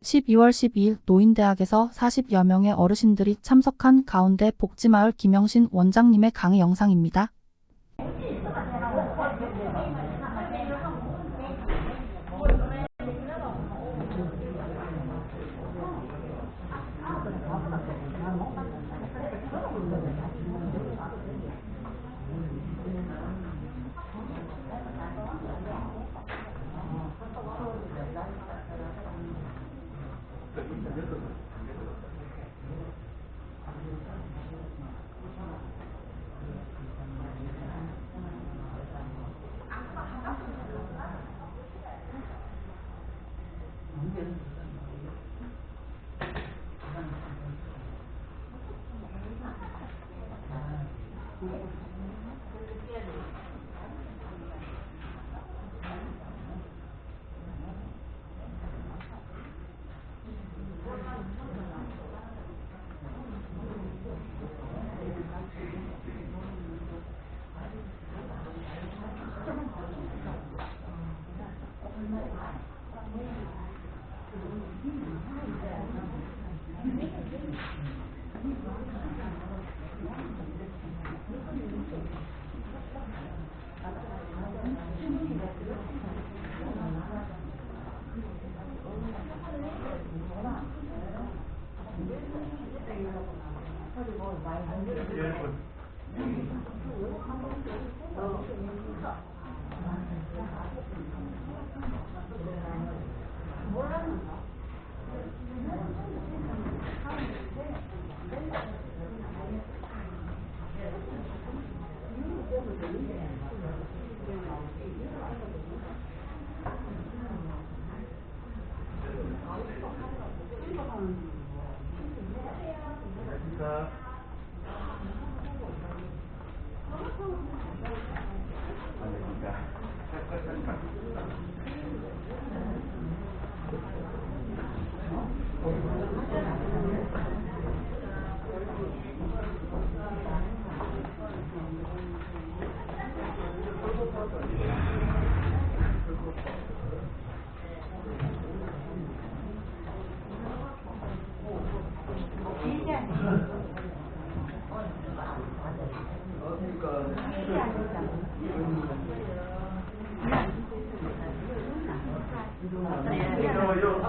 12월 12일 노인대학에서 40여 명의 어르신들이 참석한 가운데 복지마을 김영신 원장님의 강의 영상입니다.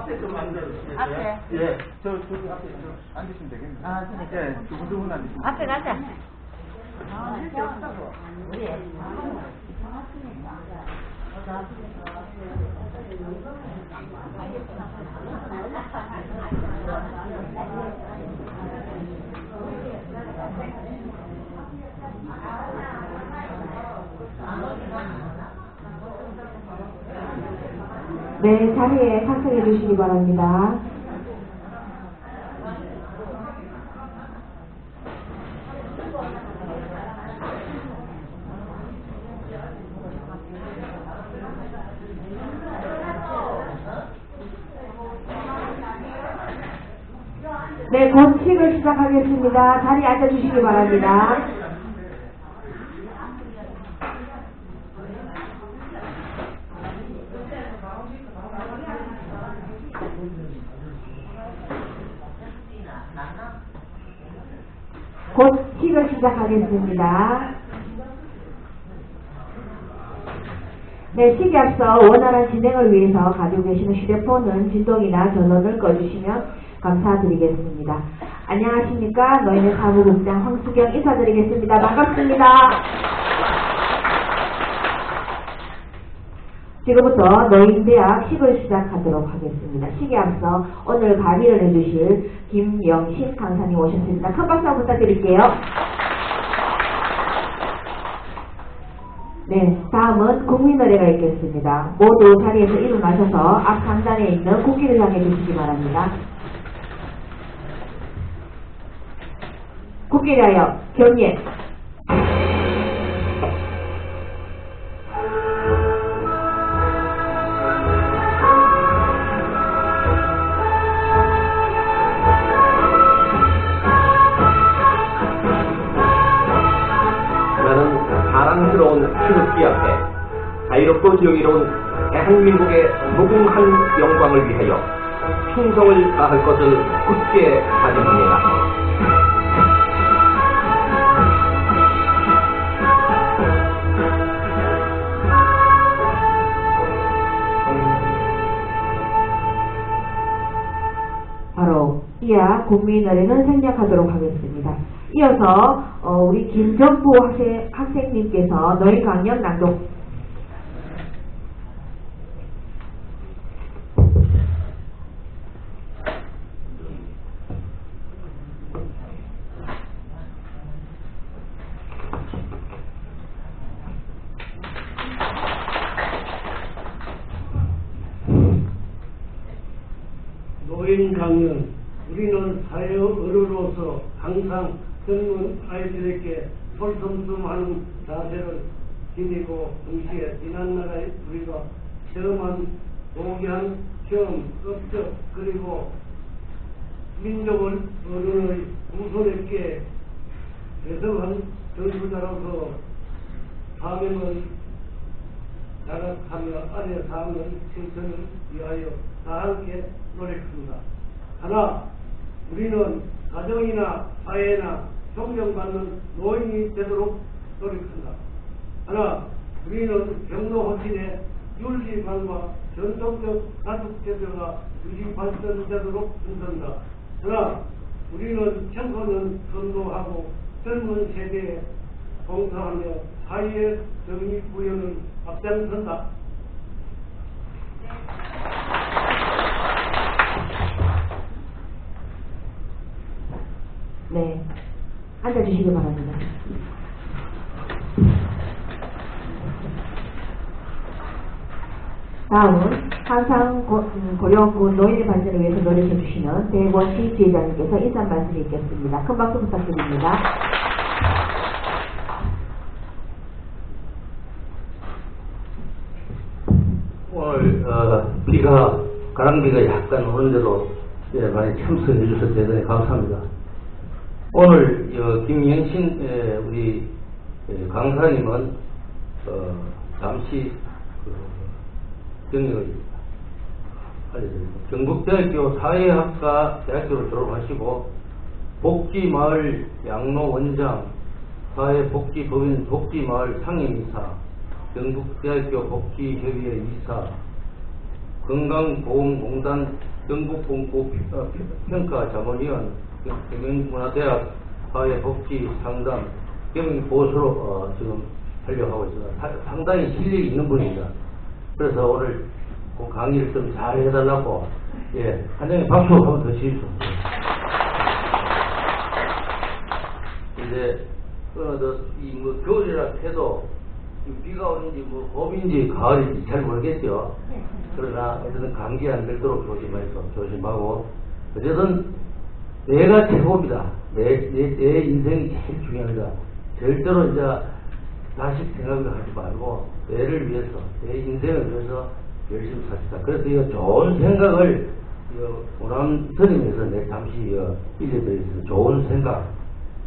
앞에 좀 앉아주시겠어요? 앞에? 예, 저기 앞에 앉으시면 되겠네요. 아, 그래. 예, 두분두분 앉으시면 앞에 가자. 이렇게 없다고. 우리. 네, 자리에 탑승해 주시기 바랍니다. 네, 법칙을 시작하겠습니다. 자리에 앉아주시기 바랍니다. 법칙을 시작하겠습니다. 네, 시기 앞서 원활한 진행을 위해서 가지고 계시는 휴대폰은 진동이나 전원을 꺼주시면 감사드리겠습니다. 안녕하십니까? 노인의 사무국장 황수경 인사드리겠습니다. 반갑습니다. 지금부터 노인대학 10을 시작하도록 하겠습니다. 시기 앞서 오늘 강의를 해주실 김영신 강사님 오셨습니다. 큰 박수 부탁드릴게요. 네, 다음은 국민노래가 있겠습니다. 모두 자리에서 일어나셔서 앞 상단에 있는 국기를 향해 주시기 바랍니다. 국기를 하여 경례. 사랑스러운 태극기 앞에 자유롭고 정의로운 대한민국의 무궁한 영광을 위하여 충성을 다할 것을 굳게 다짐합니다. 바로 이하 국민의례는 생략하도록 하겠습니다. 이어서 우리 김정부 학생님께서 너희 강연 낭독. 노인 강연. 우리는 사회 어른으로서 항상 젊은 아이들에게 솔선수범하는 자세를 지니고 동시에 지난날에 우리가 체험한 모기한 체험, 업적 그리고 민족을 어른의 우선에게 대성한 전수자로서 사명을 자각하며 아래 사항을 실천을 위하여 다 함께 노력합니다. 하나, 우리는 가정이나 사회나 존경받는 노인이 되도록 노력한다. 하나, 우리는 경로호신의 윤리관과 전통적 가족제도가 유지 발전되도록 한다. 하나, 우리는 청소년 선도하고 젊은 세대에 봉사하며 사회의 정의 구현을 앞장선다. 네, 앉아주시기 바랍니다. 다음은 항상 고령군 노인의 발전을 위해서 노력해주시는 대권시 지회장님께서 인사 말씀이 있겠습니다. 큰 박수 부탁드립니다. 오늘 가랑비가 약간 오는데도 많이 참석해 주셔서 대단히 감사합니다. 오늘 김영신 우리 강사님은 잠시 경력을 알려드립니다. 경북대학교 사회학과 대학교를 졸업하시고 복지마을 양로원장, 사회복지법인 복지마을 상임이사, 경북대학교 복지협의회 이사, 건강보험공단 경북본부평가자문위원, 경영문화대학 사회복지상담 경영보수로 지금 활동하고 있습니다. 상당히 실력이 있는 분입니다. 그래서 오늘 그 강의를 좀 잘 해달라고, 한장에 박수 한번 더 치십시오. 이제, 겨울이라 해도, 비가 오는지, 봄인지, 가을인지 잘 모르겠죠. 그러나, 어쨌든 감기 안 들도록 조심하고, 어쨌든, 내가 최고입니다. 내 인생이 제일 중요합니다. 절대로 이제, 다시 생각을 하지 말고, 내를 위해서, 내 인생을 위해서 열심히 삽시다. 그래서 이 좋은 생각을, 오남 선임에서 잠시 일러드리겠습니다. 좋은 생각.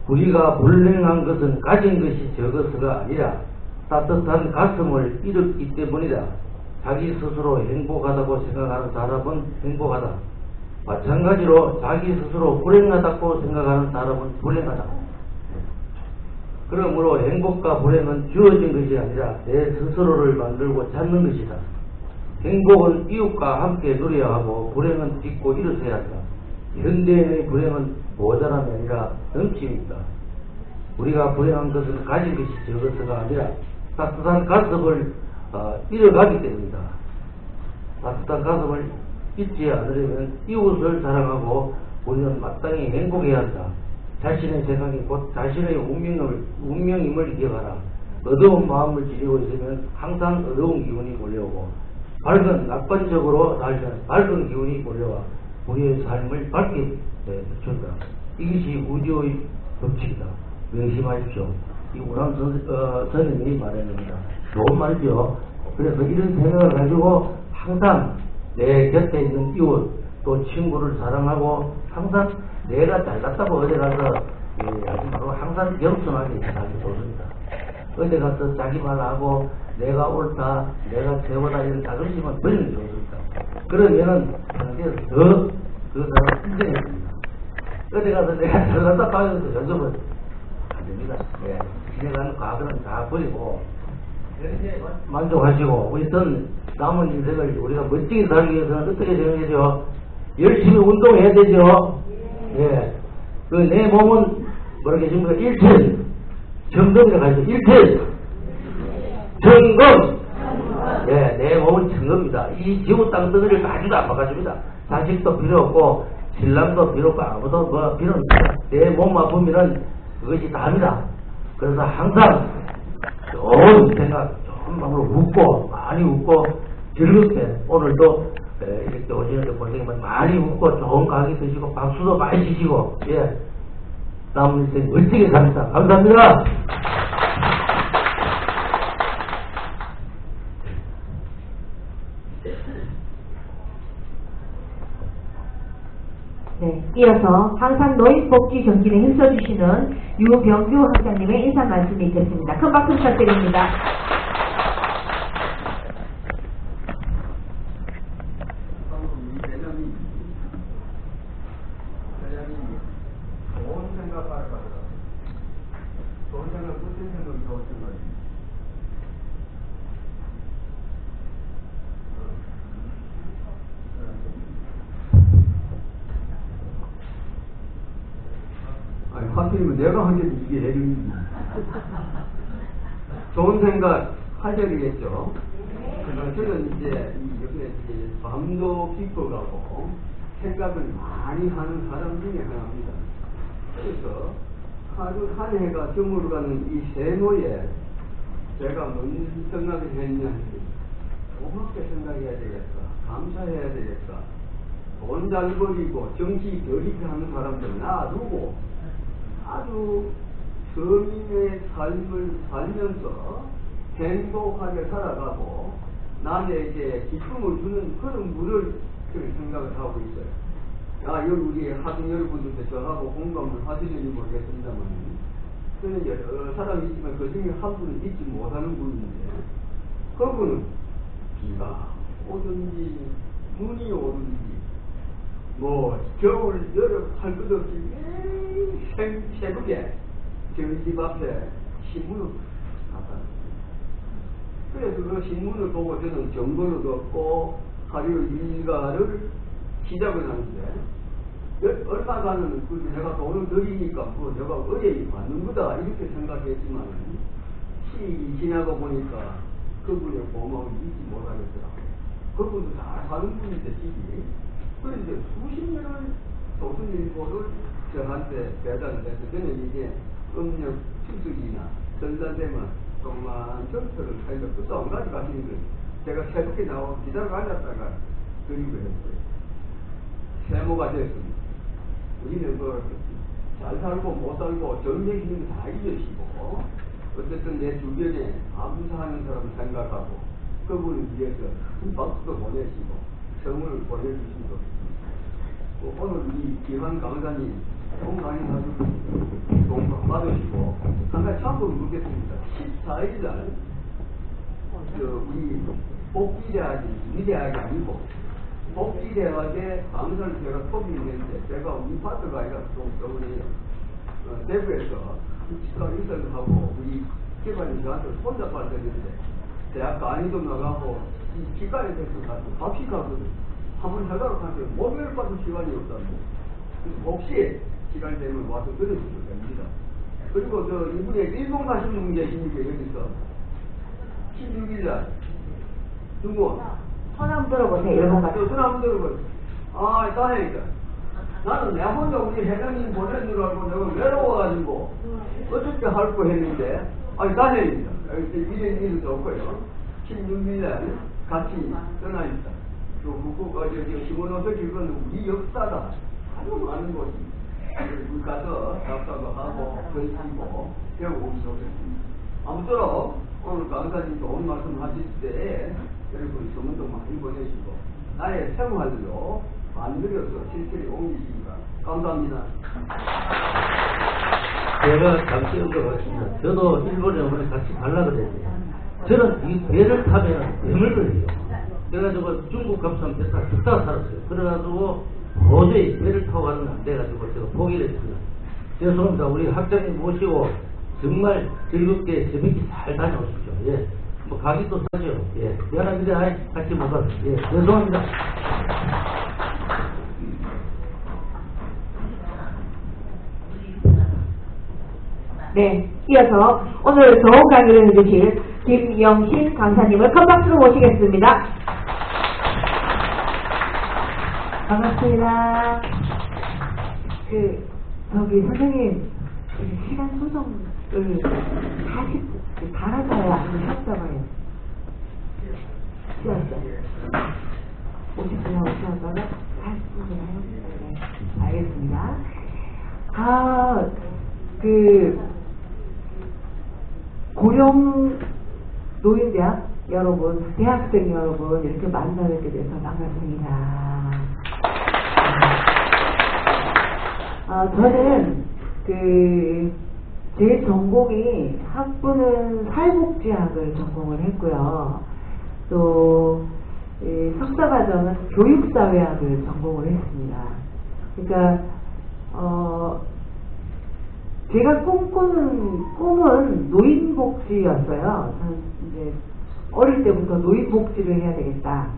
우리가 불행한 것은 가진 것이 적어서가 아니라 따뜻한 가슴을 잃었기 때문이다. 자기 스스로 행복하다고 생각하는 사람은 행복하다. 마찬가지로 자기 스스로 불행하다고 생각하는 사람은 불행하다. 그러므로 행복과 불행은 주어진 것이 아니라 내 스스로를 만들고 찾는 것이다. 행복은 이웃과 함께 누려야 하고 불행은 딛고 일어서야 한다. 현대인의 불행은 모자람이 아니라 넘침입니다. 우리가 불행한 것은 가진 것이 적어서가 아니라 따뜻한 가슴을 잃어가기 때문이다. 따뜻한 가슴을 잊지 않으려면 이웃을 사랑하고 우리는 마땅히 행복해야 한다. 자신의 생각이 곧 자신의 운명임을 기억하라. 어두운 마음을 지니고 있으면 항상 어두운 기운이 몰려오고 낙관적으로 살면 밝은 기운이 몰려와 우리의 삶을 밝게 비춘다. 이것이 우주의 법칙이다. 명심하십시오. 이 우람 선생님이 말해냅니다. 좋은 말이죠. 그래서 이런 생각을 가지고 항상 내 곁에 있는 이웃 또 친구를 사랑하고 항상 내가 잘났다고 어디 가서 하지 말고 항상 겸손하게 살기 좋습니다. 어디 가서 자기 말하고 내가 옳다, 내가 최고다 이런 자존심은 버리는 게 좋습니다. 그러면은 당시에서 더 그 사람 인정해줍니다. 어디 가서 내가 들어갔다 봐서 요즘은 안 됩니다. 예. 지내가는 과거는 다 버리고 만족하시고 우리는 남은 인생을 우리가 멋지게 살기 위해서는 어떻게 되죠? 열심히 운동해야 되죠. 예. 그 내 몸은 뭐라 계십니까? 일체 정금이라고 하죠. 일체 정금. 예, 내 몸은 정금입니다. 이 지구 땅덩어리를 가지도 안 바꿔줍니다. 자식도 필요 없고 신랑도 필요 없고 아무도 뭐 필요 없습니다. 내 몸만 보면은 그것이 다입니다. 그래서 항상 좋은 생각, 좋은 마음으로 웃고 많이 웃고 즐겁게 오늘도 이렇게 오시는데 고생이면 많이 웃고 좋은 가게 드시고 박수도 많이 치시고 예 남은 인생 멋지게 삽니다. 감사합니다. 네, 이어서 항상 노인복지 경진에 힘써주시는 유병규 학장님의 인사 말씀이 있겠습니다. 큰 박수 부탁드립니다. 좋은 생각하러 가더라. 좋은 생각, 무슨 생각이 좋은 생각이? 아니, 하필이면 내가 한 게 이게 내용이지. 좋은 생각 하셔야 되겠죠. 그래서 저는 이제 요새 이제 마음도 깊어가고 생각을 많이 하는 사람 중에 하나입니다. 그래서 하루 한 해가 저물어가는 이 세모에 제가 뭔 생각을 했냐면 고맙게 생각해야 되겠다. 감사해야 되겠다. 돈 잘 벌이고 정치 결의를 하는 사람들 놔두고 아주 서민의 삶을 살면서 행복하게 살아가고 남에게 기쁨을 주는 그런 분을 생각을 하고 있어요. 아, 여기 우리 학생 여러분들도 저하고 공감을 하시는지 모르겠습니다만 저는 여러 사람이 있지만 그 중에 한 분은 잊지 못하는 분인데 그분은 비가 오든지 눈이 오든지 뭐 겨울 여름 할 것 없이 매일 새벽에 저희 집 앞에 신문을 갖다 놨어요. 그래서 그 신문을 보고 저는 정보를 얻고 하루 일과를 시작을 하는데 얼마 가는 그 내가 돈을 드리니까 뭐 내가 의뢰이 받는 거다 이렇게 생각했지만 시일이 지나고 보니까 그분의 고마움을 잊지 못하겠더라고요. 그분도 잘 사는 분인데 집이 그런데 수십 년을 조선일보를 저한테 배달을 해서 저는 이게 음력 추석이나 전산되면 조그만 전철을 타니까 끝도 안 가져가시는 거예요. 제가 새벽에 나와서 기다리고 앉았다가 드리고 했어요. 세모가 됐습니다. 우리는 잘 살고 못 살고 정력 있는 거 다 잊으시고 어쨌든 내 주변에 감사하는 사람 생각하고 그분을 위해서 큰 박수도 보내시고 성을 보내주신 것 같습니다. 오늘 이 기환 강사님 돈 많이 가지고 돈 받으시고 한 가지 참고를 묻겠습니다. 14일날 우리 복지대학이 미대학이 아니고 복지대학의 강사를 제가 토비했는데 제가 우리 파트가 아니라 좀 서울에요. 대구에서 식사 인사를 하고 우리 기관이 저한테 손잡아야 되는데 대학 강의도 나가고 이 기관에 대해서 가서 밥식 가거든. 한번 하려고 하는데 목요일 밤 시간이 없다고. 그래서 혹시 시간 되면 와서 들어주시면 됩니다. 그리고 이분에 일본 가신 분 계십니까 여기서 16일날 누구? 손 한번 들어보세요. 일본 가서. 손 한번 들어보세요. 아, 다행이다. 나는 내 혼자 우리 회장님 보내는 줄 알고 내가 외로워가지고 어떻게 할 거 했는데 아니 다행입니다. 이런 일도 없고요. 16일날 같이 떠나있다. 시골노서 길건 우리 역사가 아주 많은 곳이 우리 가서 답사도 하고 전시고 배우고 오겠습니다. 아무쪼록 오늘 강사님 좋은 말씀 하실 때 여러분 소문도 많이 보내시고 나의 생활로 만들어서 실천에 옮기시기가 감사합니다. 제가 잠시 언급했습니다. 저도 일본에 오늘 같이 가려고 했는데 저는 이 배를 타면 뱀을 걸려요. 그래가지고 중국 감사함 배 듣다 살았어요. 그래가지고 도저히 배를 타고 가는 안 돼가지고 제가 포기를 했습니다. 죄송합니다. 우리 학장님 모시고 정말 즐겁게 재밌게 잘 다녀오십시오. 예. 뭐 가기 또 사죠. 예. 미안합니다. 같이 못 가서. 예. 죄송합니다. 네, 이어서 오늘 좋은 강의를 해주실 김영신 강사님을 큰 박수로 모시겠습니다. 반갑습니다. 선생님, 시간 소정을 40분 달아서야 아니면 협상을 쉬었죠. 50분 하고 쉬었다가 40분을 해요. 네, 알겠습니다. 고령 노인대학 여러분, 대학생 여러분 이렇게 만나뵙게 돼서 반갑습니다. 저는 제 전공이 학부는 사회복지학을 전공을 했고요. 또 석사과정은 교육사회학을 전공을 했습니다. 그러니까 제가 꿈꾸는 꿈은 노인복지였어요. 저는 이제 어릴 때부터 노인복지를 해야 되겠다.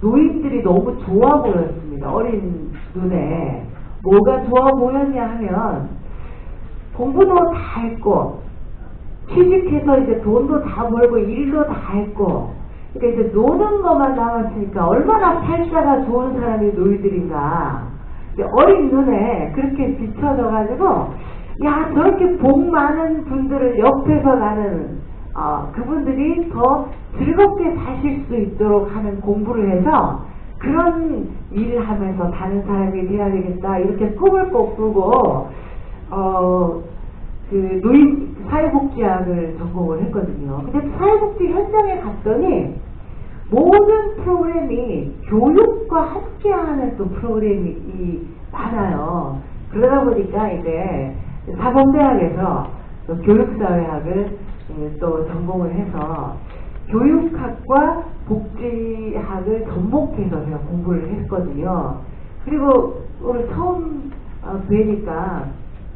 노인들이 너무 좋아 보였습니다. 어린 눈에. 뭐가 좋아 보였냐 하면 공부도 다 했고 취직해서 이제 돈도 다 벌고 일도 다 했고 그러니까 이제 노는 것만 남았으니까 얼마나 팔자가 좋은 사람이 노인들인가. 어린 눈에 그렇게 비춰져가지고 야 저렇게 복 많은 분들을 옆에서 나는 그분들이 더 즐겁게 사실 수 있도록 하는 공부를 해서 그런 일을 하면서 다른 사람이 돼야 되겠다 이렇게 꿈을 꾸고 노인 사회복지학을 전공을 했거든요. 근데 사회복지 현장에 갔더니 모든 프로그램이 교육과 함께하는 또 프로그램이 많아요. 그러다 보니까 이제 사범대학에서 교육사회학을 또 전공을 해서 교육학과 복지학을 접목해서 제가 공부를 했거든요. 그리고 오늘 처음 뵈니까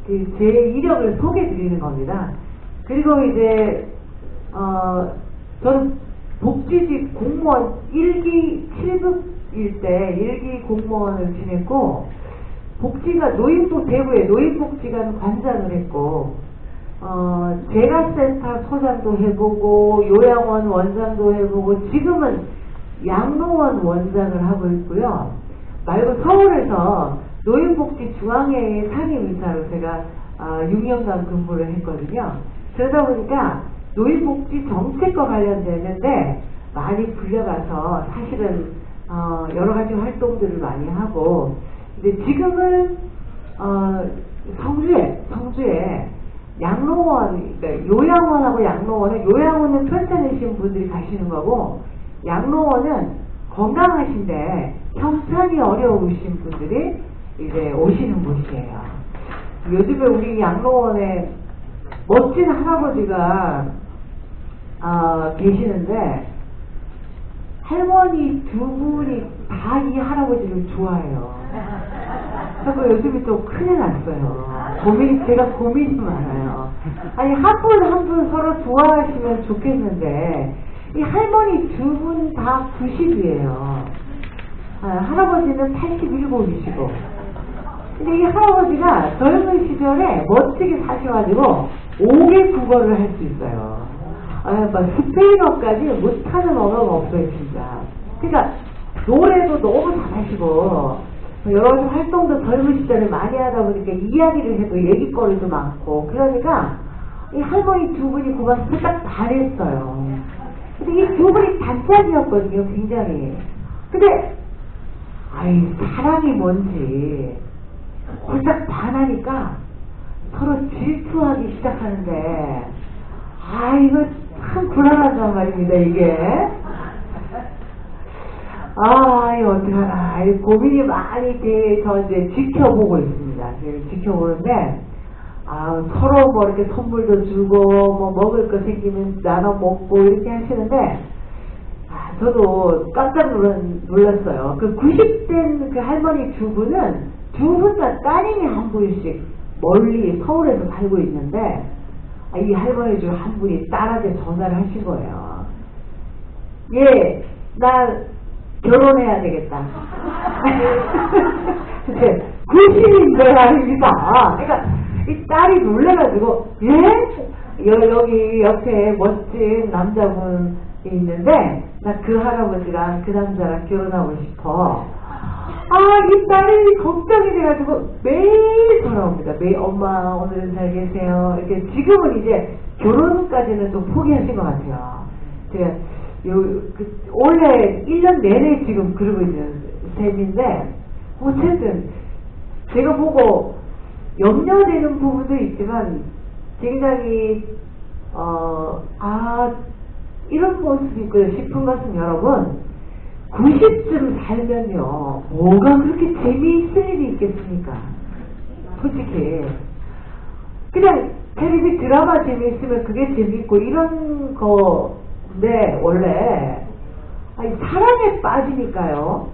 제 이력을 소개해 드리는 겁니다. 그리고 이제 저는 복지직 공무원 1기 7급일 때 1기 공무원을 지냈고 복지가 대구의 노인복지관 관장을 했고 재가센터 소장도 해보고 요양원 원장도 해보고 지금은 양로원 원장을 하고 있고요. 말고 서울에서 노인복지 중앙회의 상임이사로 제가 6년간 근무를 했거든요. 그러다 보니까 노인복지 정책과 관련되는데 많이 불려가서 사실은 여러 가지 활동들을 많이 하고 근데 지금은 성주에 양로원, 그러니까 요양원하고 양로원은 요양원은 편찮으신 분들이 가시는 거고 양로원은 건강하신데 형편이 어려우신 분들이 이제 오시는 곳이에요. 요즘에 우리 양로원에 멋진 할아버지가 계시는데 할머니 두 분이 다 이 할아버지를 좋아해요. 그래서 요즘에 좀 큰일 났어요. 제가 고민이 많아요. 아니, 한 분 한 분 서로 좋아하시면 좋겠는데, 이 할머니 두 분 다 90이에요. 할아버지는 87이시고. 근데 이 할아버지가 젊은 시절에 멋지게 사셔가지고, 5개 국어를 할 수 있어요. 막 스페인어까지 못하는 언어가 없어요, 진짜. 그러니까, 노래도 너무 잘하시고, 여러 가지 활동도 젊은 시절에 많이 하다 보니까 이야기를 해도 얘기거리도 많고 그러니까 이 할머니 두 분이 그만 살짝 반했어요. 근데 이 두 분이 단짝이었거든요, 굉장히. 근데 사랑이 뭔지 홀딱 반하니까 서로 질투하기 시작하는데 이거 참 불안하단 말입니다, 이게. 이거 어떡하나. 고민이 많이 돼서 이제 지켜보고 있습니다. 지켜보는데, 서로 뭐 이렇게 선물도 주고, 뭐 먹을 거 생기면 나눠 먹고 이렇게 하시는데, 저도 깜짝 놀랐어요. 그 90된 그 할머니 두 분은 두 분 다 따님이 한 분씩 멀리 서울에서 살고 있는데 이 할머니 중 한 분이 딸한테 전화를 하신 거예요. 예, 나 결혼해야 되겠다. 90인데 아닙니다. 그러니까 이 딸이 놀래가지고 예? 여기 옆에 멋진 남자분이 있는데 나 그 할아버지랑 그 남자랑 결혼하고 싶어. 이 딸이 걱정이 돼가지고 매일 전화옵니다. 매일 엄마 오늘은 잘 계세요. 이렇게 지금은 이제 결혼까지는 좀 포기하신 것 같아요. 제가 원래 1년 내내 지금 그러고 있는 셈인데 어쨌든 제가 보고 염려되는 부분도 있지만 굉장히 이런 모습이 있고 싶은 것은 여러분 90쯤 살면요 뭐가 그렇게 재미있을 일이 있겠습니까? 솔직히 그냥 텔레비 드라마 재미있으면 그게 재미있고 이런 건데 원래 사랑에 빠지니까요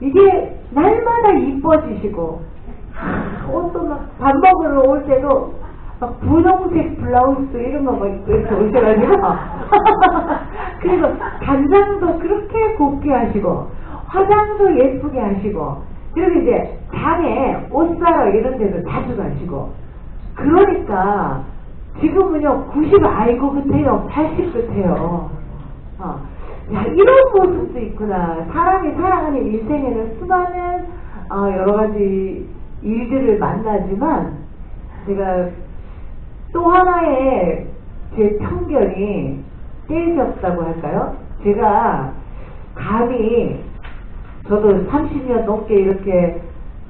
이게 날마다 이뻐지시고 옷도 막 밥 먹으러 올 때도 막 분홍색 블라우스 이런 거 막 입고 이렇게 오셔가지고 그리고 단장도 그렇게 곱게 하시고 화장도 예쁘게 하시고 그리고 이제 장에 옷 사러 이런 데도 자주 가시고 그러니까 지금은요 90 아이고 끝에요 80 끝에요 야, 이런 모습도 있구나. 사람이 살아가는 인생에는 수많은 여러 가지 일들을 만나지만 제가 또 하나의 제 편견이 깨졌다고 할까요? 제가 감히 저도 30년 넘게 이렇게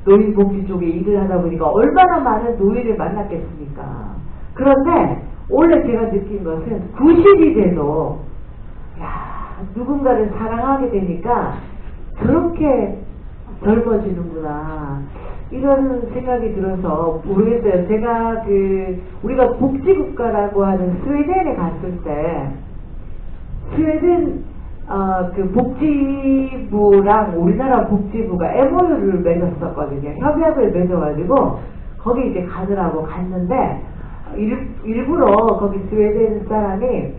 노인복지 쪽에 일을 하다 보니까 얼마나 많은 노인을 만났겠습니까? 그런데 원래 제가 느낀 것은 90이 돼도 누군가를 사랑하게 되니까 저렇게 젊어지는구나 이런 생각이 들어서 모르겠어요. 제가 우리가 복지국가라고 하는 스웨덴에 갔을 때 스웨덴 그 복지부랑 우리나라 복지부가 MOU를 맺었었거든요. 협약을 맺어가지고 거기 이제 가느라고 갔는데 일부러 거기 스웨덴 사람이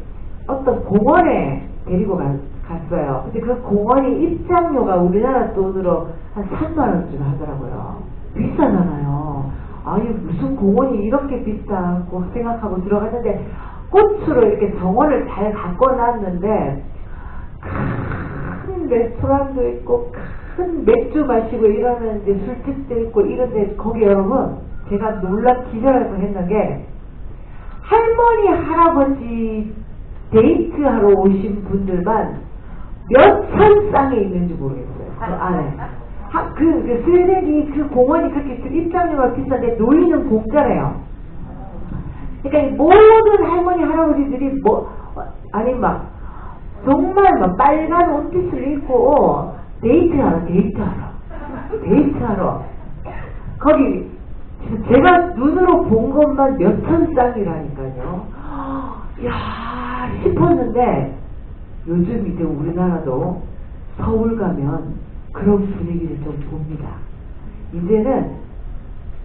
어떤 공원에 데리고 갔어요. 근데 그 공원이 입장료가 우리나라 돈으로 한 3만원쯤 하더라고요. 비싸잖아요. 아니 무슨 공원이 이렇게 비싸고 생각하고 들어갔는데 꽃으로 이렇게 정원을 잘 가꿔놨는데 큰 레스토랑도 있고 큰 맥주 마시고 이러는 이제 술집도 있고 이런데 거기 여러분 제가 놀라 기절할 뻔했는 게 할머니 할아버지 데이트하러 오신 분들만 몇천 쌍에 있는지 모르겠어요. 그 안에. 그 스웨덴이 그 공원이 그렇게 입장료가 비싼데 노인은 공짜래요. 그러니까 모든 할머니 할아버지들이 막 정말 막 빨간 옷깃을 입고 데이트하러 거기 제가 눈으로 본 것만 몇천 쌍이라니까요. 야 싶었는데 요즘 이제 우리나라도 서울 가면 그런 분위기를 좀 봅니다. 이제는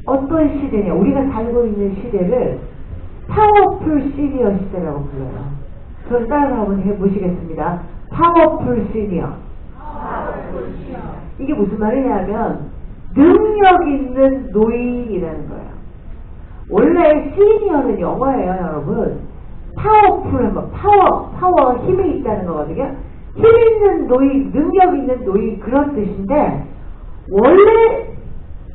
어떤 시대냐 우리가 살고 있는 시대를 파워풀 시니어 시대라고 불러요. 저를 따라 한번 해보시겠습니다. 파워풀 시니어. 이게 무슨 말이냐면 능력 있는 노인이라는 거예요. 원래 시니어는 영어예요 여러분. 파워풀한 파워 힘이 있다는 거거든요. 힘 있는 노인, 능력 있는 노인 그런 뜻인데 원래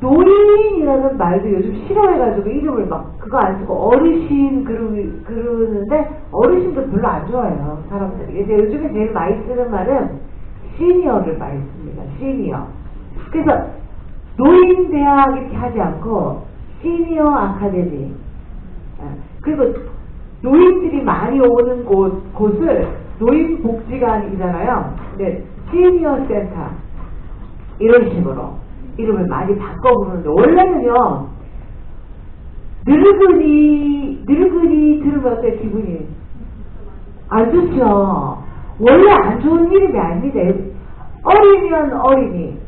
노인이라는 말도 요즘 싫어해가지고 이름을 막 그거 안 쓰고 어르신 그러는데 어르신도 별로 안 좋아해요 사람들이. 이제 요즘에 제일 많이 쓰는 말은 시니어를 많이 씁니다. 시니어. 그래서 노인 대학 이렇게 하지 않고 시니어 아카데미. 그리고 노인들이 많이 오는 곳을 노인복지관이잖아요. 근데 시니어 센터 이런 식으로 이름을 많이 바꿔 부르는데 원래는요 늙은이 들으면 어때 기분이 안 좋죠. 원래 안 좋은 이름이 아닙니다. 어리면 어린이,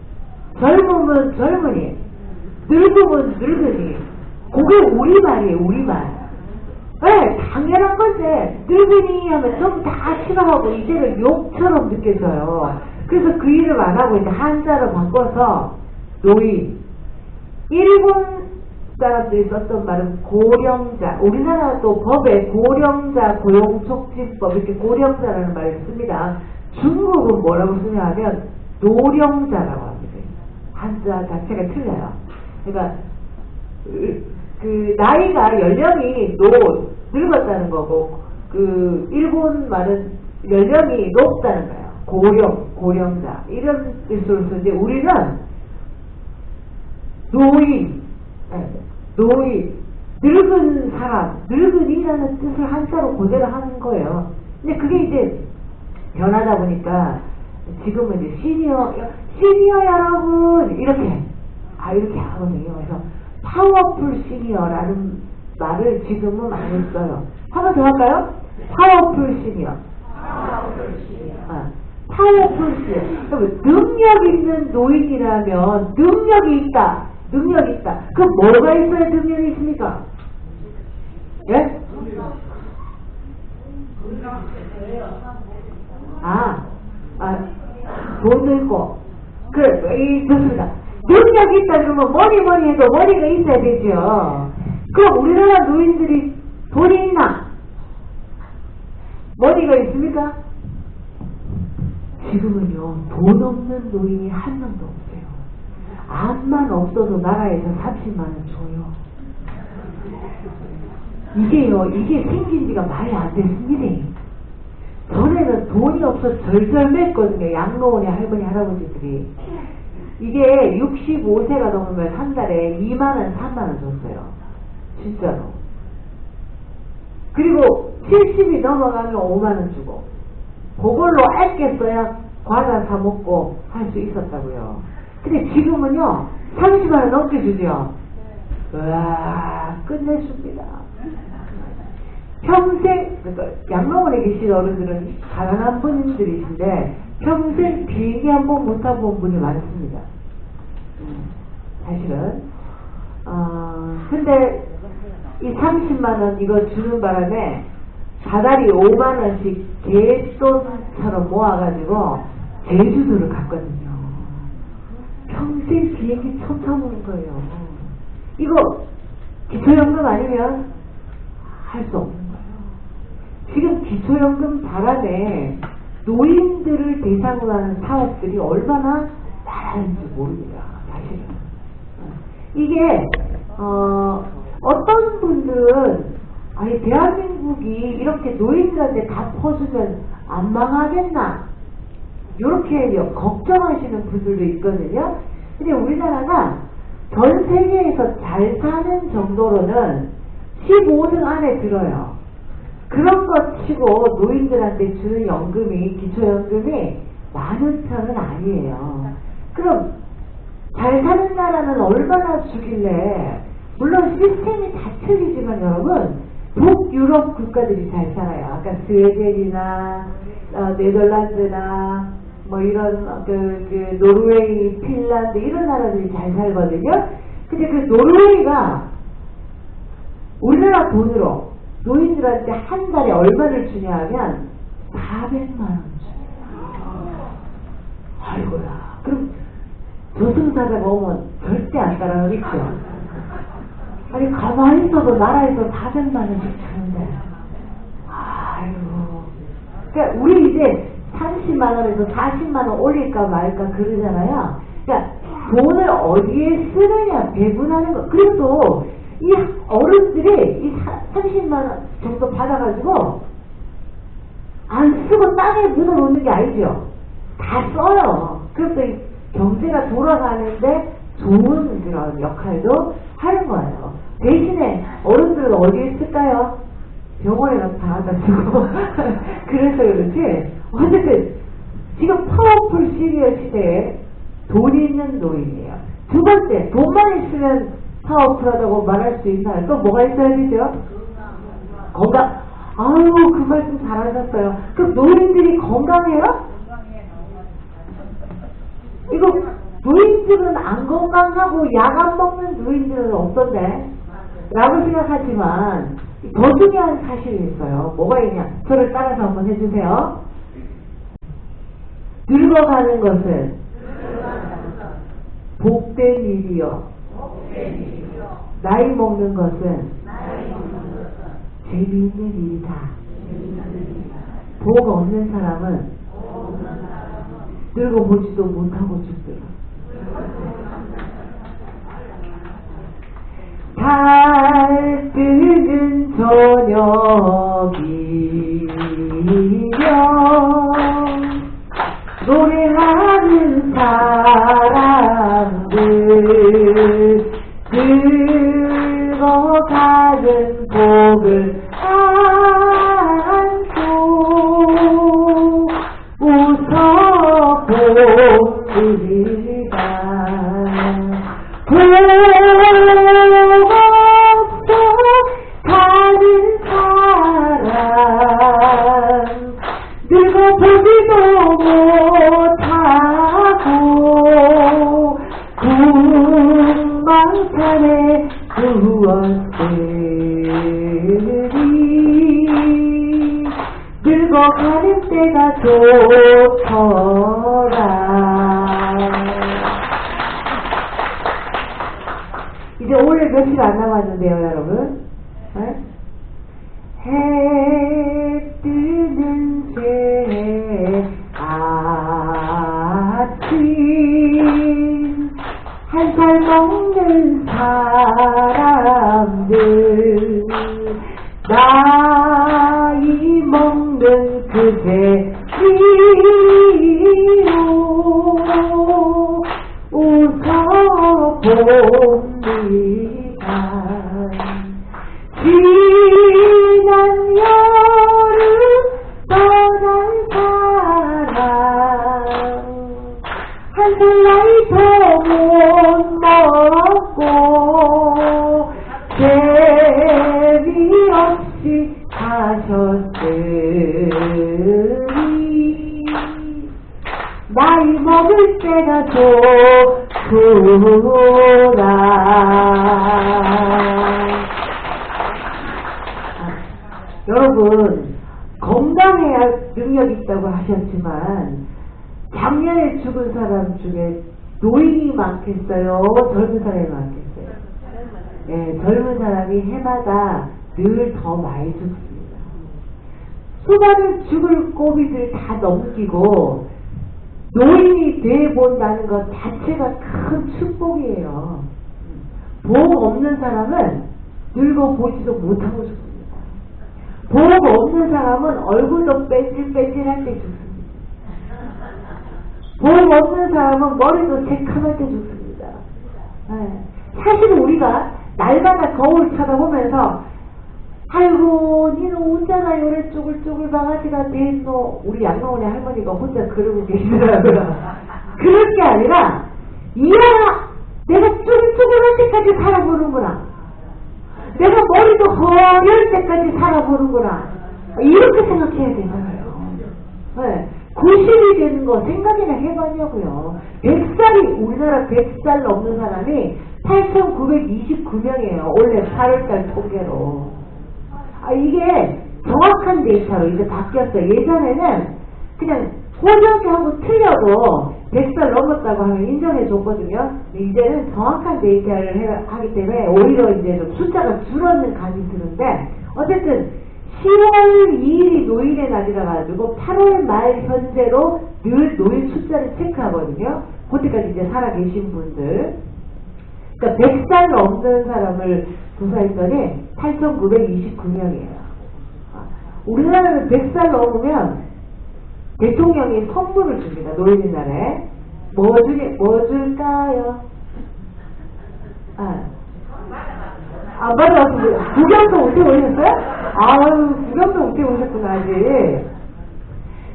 젊으면 젊은이, 늙으면 늙은이. 그게 우리말이에요, 우리말. 네, 당연한 건데 늙은이 하면 좀 다 싫어하고 이제는 욕처럼 느껴져요. 그래서 그 이름 안 하고 이제 한자로 바꿔서 노인. 일본 사람들이 썼던 말은 고령자. 우리나라도 법에 고령자 고용촉진법 이렇게 고령자라는 말을 씁니다. 중국은 뭐라고 쓰냐 하면 노령자라고 합니다. 한자 자체가 틀려요. 그러니까 그 나이가 연령이 늙었다는 거고 그 일본 말은 연령이 높다는 거예요. 고령자 이런 뜻으로 쓰는데 우리는 노인, 늙은 사람, 늙은이라는 뜻을 한자로 고대로 하는 거예요. 근데 그게 이제 변하다 보니까 지금은 이제 시니어 여러분 이렇게 하거든요. 그래서 파워풀 시니어라는 말을 지금은 많이 써요. 한 번 더 할까요? 파워풀 시니어. 파워풀 시니어. 능력 있는 노인이라면 능력이 있다. 그럼 뭐가 있어야 능력이 있습니까? 예? 돈도 있고. 그래, 좋습니다. 능력이 있다 그러면 뭐니 해도 머리가 있어야 되죠. 그럼 우리나라 노인들이 돈이 있나? 머리가 있습니까? 지금은요, 돈 없는 노인이 한 명도 없어요. 암만 없어도 나라에서 30만 원 줘요. 이게 생긴 지가 많이 안 됐습니다. 전에는 돈이 없어 절절맸거든요. 양로원의 할머니, 할아버지들이. 이게 65세가 넘으면 한 달에 2만원, 3만원 줬어요. 진짜로. 그리고 70이 넘어가면 5만원 주고. 그걸로 아껴써야 과자 사 먹고 할 수 있었다고요. 근데 지금은요, 30만원 넘게 주죠. 와, 끝내줍니다. 평생, 그러니까 양로원에 계신 어른들은 가난한 분들이신데 평생 비행기 한 번 못 타본 분이 많습니다. 사실은. 근데 이 30만원 이거 주는 바람에 다달이 5만원씩 개돈처럼 모아가지고 제주도를 갔거든요. 평생 비행기 처음 타보는 거예요. 이거 기초연금 아니면 할 수 없는 거예요. 지금 기초연금 바람에 노인들을 대상으로 하는 사업들이 얼마나 많은지 모릅니다. 사실은. 이게 어떤 분들은 아니 대한민국이 이렇게 노인들한테 다 퍼주면 안 망하겠나 이렇게 걱정하시는 분들도 있거든요. 근데 우리나라가 전 세계에서 잘 사는 정도로는 15등 안에 들어요. 그런 것 치고 노인들한테 주는 연금이, 기초연금이 많은 편은 아니에요. 그럼 잘 사는 나라는 얼마나 주길래, 물론 시스템이 다 틀리지만 여러분, 북유럽 국가들이 잘 살아요. 아까 스웨덴이나 네덜란드나 뭐 이런 노르웨이, 핀란드 이런 나라들이 잘 살거든요. 근데 그 노르웨이가 우리나라 돈으로 노인들한테 한 달에 얼마를 주냐 하면 400만 원 줘요. 아이고야. 그럼 저승사자가 오면 절대 안 따라가겠죠. 아니 가만히 있어도 나라에서 400만 원씩 주는데 아이고. 그러니까 우리 이제 30만 원에서 40만 원 올릴까 말까 그러잖아요. 그러니까 돈을 어디에 쓰느냐 배분하는 거. 그리고 또 이 어른들이 이 30만 원 정도 받아가지고 안 쓰고 땅에 묻어놓는 게 아니죠. 다 써요. 그래서 이 경제가 돌아가는데 좋은 그런 역할도 하는 거예요. 대신에 어른들은 어디에 쓸까요? 병원에 가서 다 갖다 쓰고 그래서 그렇지. 어쨌든 지금 파워풀 시리얼 시대에 돈이 있는 노인이에요. 두 번째, 돈만 있으면 파워풀하다고 말할 수 있나요? 또 뭐가 있어야 되죠? 건강. 아유, 그 말씀 잘하셨어요. 그럼 노인들이 건강해요? 이거 노인들은 안 건강하고 약 안 먹는 노인들은 없던데 라고 생각하지만 더 중요한 사실이 있어요. 뭐가 있냐? 저를 따라서 한번 해주세요. 늙어가는 것은 복된 일이요. 나이 먹는 것은 재미있는 일이다. 복 없는 사람은 늙어보지도 못하고 죽더라. 달 뜨는 저녁이면 노래하는 사람들 늙어가는 복을 안고 웃어봅니다. 복 없어 가는 사람 늙어보지도 못하고 궁망산에 구웠으니 늙어가는 때가 좋더라. 이제 올해 며칠 안 남았는데요, 여러분. 네? 해 뜨는 새 아침 한 살 먹는 사람들 나이 먹는 그새 위로 웃어봅니다. 지난 여름 떠난 사람 한 살 나이 더 못 먹고 재미없이 가셨으니 나이 먹을 때가 좋구나. 여러분, 건강해야 능력 있다고 하셨지만 작년에 죽은 사람 중에 노인이 많겠어요? 젊은 사람이 많겠어요? 네, 젊은 사람이 해마다 늘 더 많이 죽습니다. 수많은 죽을 고비들 다 넘기고 노인이 돼본다는 것 자체가 큰 축복이에요. 복 없는 사람은 늙어보지도 못하고 죽습니다. 복 없는 사람은 얼굴도 빼질빼질할 때 죽습니다. 복 없는 사람은 머리도 새카만 때 죽습니다. 네. 사실 우리가 날마다 거울 쳐다보면서 아이고 니는 혼자나 요래 쪼글쪼글 바가지가 돼있노. 우리 양로원의 할머니가 혼자 그러고 계시더라고요. 그럴 게 아니라 이야 내가 쪼글쪼글할 때까지 살아보는구나. 내가 머리도 허열 때까지 살아보는구나. 이렇게 생각해야 되잖아요. 네. 90이 되는 거 생각이나 해봤냐고요. 100살이 우리나라 100살 넘는 사람이 8,929명이에요. 올해 8월달 통계로. 이게 정확한 데이터로 이제 바뀌었어요. 예전에는 그냥 호정하고 틀려도 100살 넘었다고 하면 인정해 줬거든요. 이제는 정확한 데이터를 하기 때문에 오히려 이제 좀 숫자가 줄었는 감이 드는데 어쨌든 10월 2일이 노인의 날이라 가지고 8월 말 현재로 늘 노인 숫자를 체크하거든요. 그때까지 이제 살아계신 분들. 그러니까 100살 넘는 사람을 조사했더니 8,929명이에요. 우리나라는 100살 넘으면 대통령이 선물을 줍니다. 노인의 날에. 뭐 줄까요? 맞아. 구경도 못해 오셨어요? 아유, 구경도 못해 오셨구나, 아직.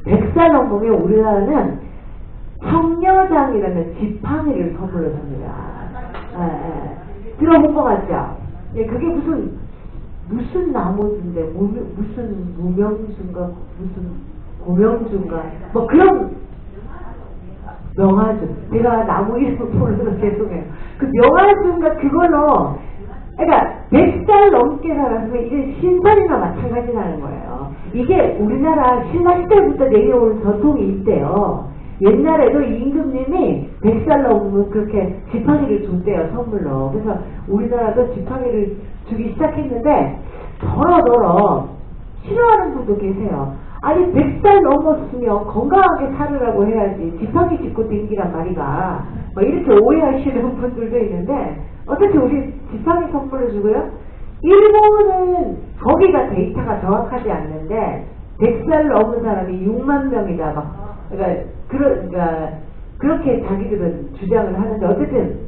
100살 넘으면 우리나라는 청려장이라는 지팡이를 선물로 줍니다. 들어본 것 같죠? 예, 그게 무슨 무슨 나무인데 무슨 무명수인가 무슨 고명수인가 뭐 그런 명아주. 제가 나무 이름을 모르서 죄송해요. 그 명아주인가 그걸로 그러니까 100살 넘게 살았으면 이게 신발이나 마찬가지라는 거예요. 이게 우리나라 신라 시대부터 내려오는 전통이 있대요. 옛날에도 임금님이 100살 넘으면 그렇게 지팡이를 줬대요, 선물로. 그래서 우리나라도 지팡이를 주기 시작했는데 더러더러 싫어하는 분도 계세요. 아니 100살 넘었으면 건강하게 살으라고 해야지 지팡이 짚고 댕기란 말이가 뭐 이렇게 오해하시는 분들도 있는데 어떻게 우리 지팡이 선물을 주고요? 일본은 거기가 데이터가 정확하지 않는데 100살 넘은 사람이 6만 명이다 막 그러니까 그렇게 자기들은 주장을 하는데 어쨌든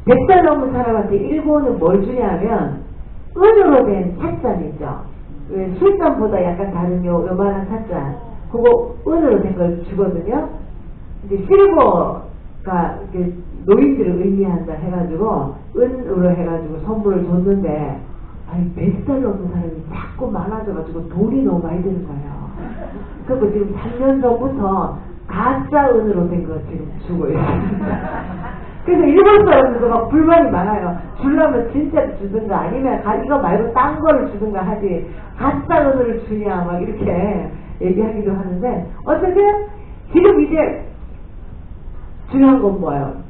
100살 넘은 사람한테 일본은 뭘 주냐면 은으로 된 찻잔이죠. 왜 술잔보다 약간 다른 요만한 찻잔 그거 은으로 된 걸 주거든요. 이제 실버가 이렇게 노인들을 의미한다 해가지고 은으로 해가지고 선물을 줬는데 아니 100살 넘은 사람이 자꾸 많아져가지고 돈이 너무 많이 드는 거예요. 그리고 지금 3년 전부터 가짜 은으로 된 거 지금 주고 있어요. 그래서 일본 사람들도 막 불만이 많아요. 주려면 진짜 주든가 아니면 이거 말고 딴 거를 주든가 하지 가짜 은으로 주냐 막 이렇게 얘기하기도 하는데 어쨌든 지금 이제 중요한 건 뭐예요?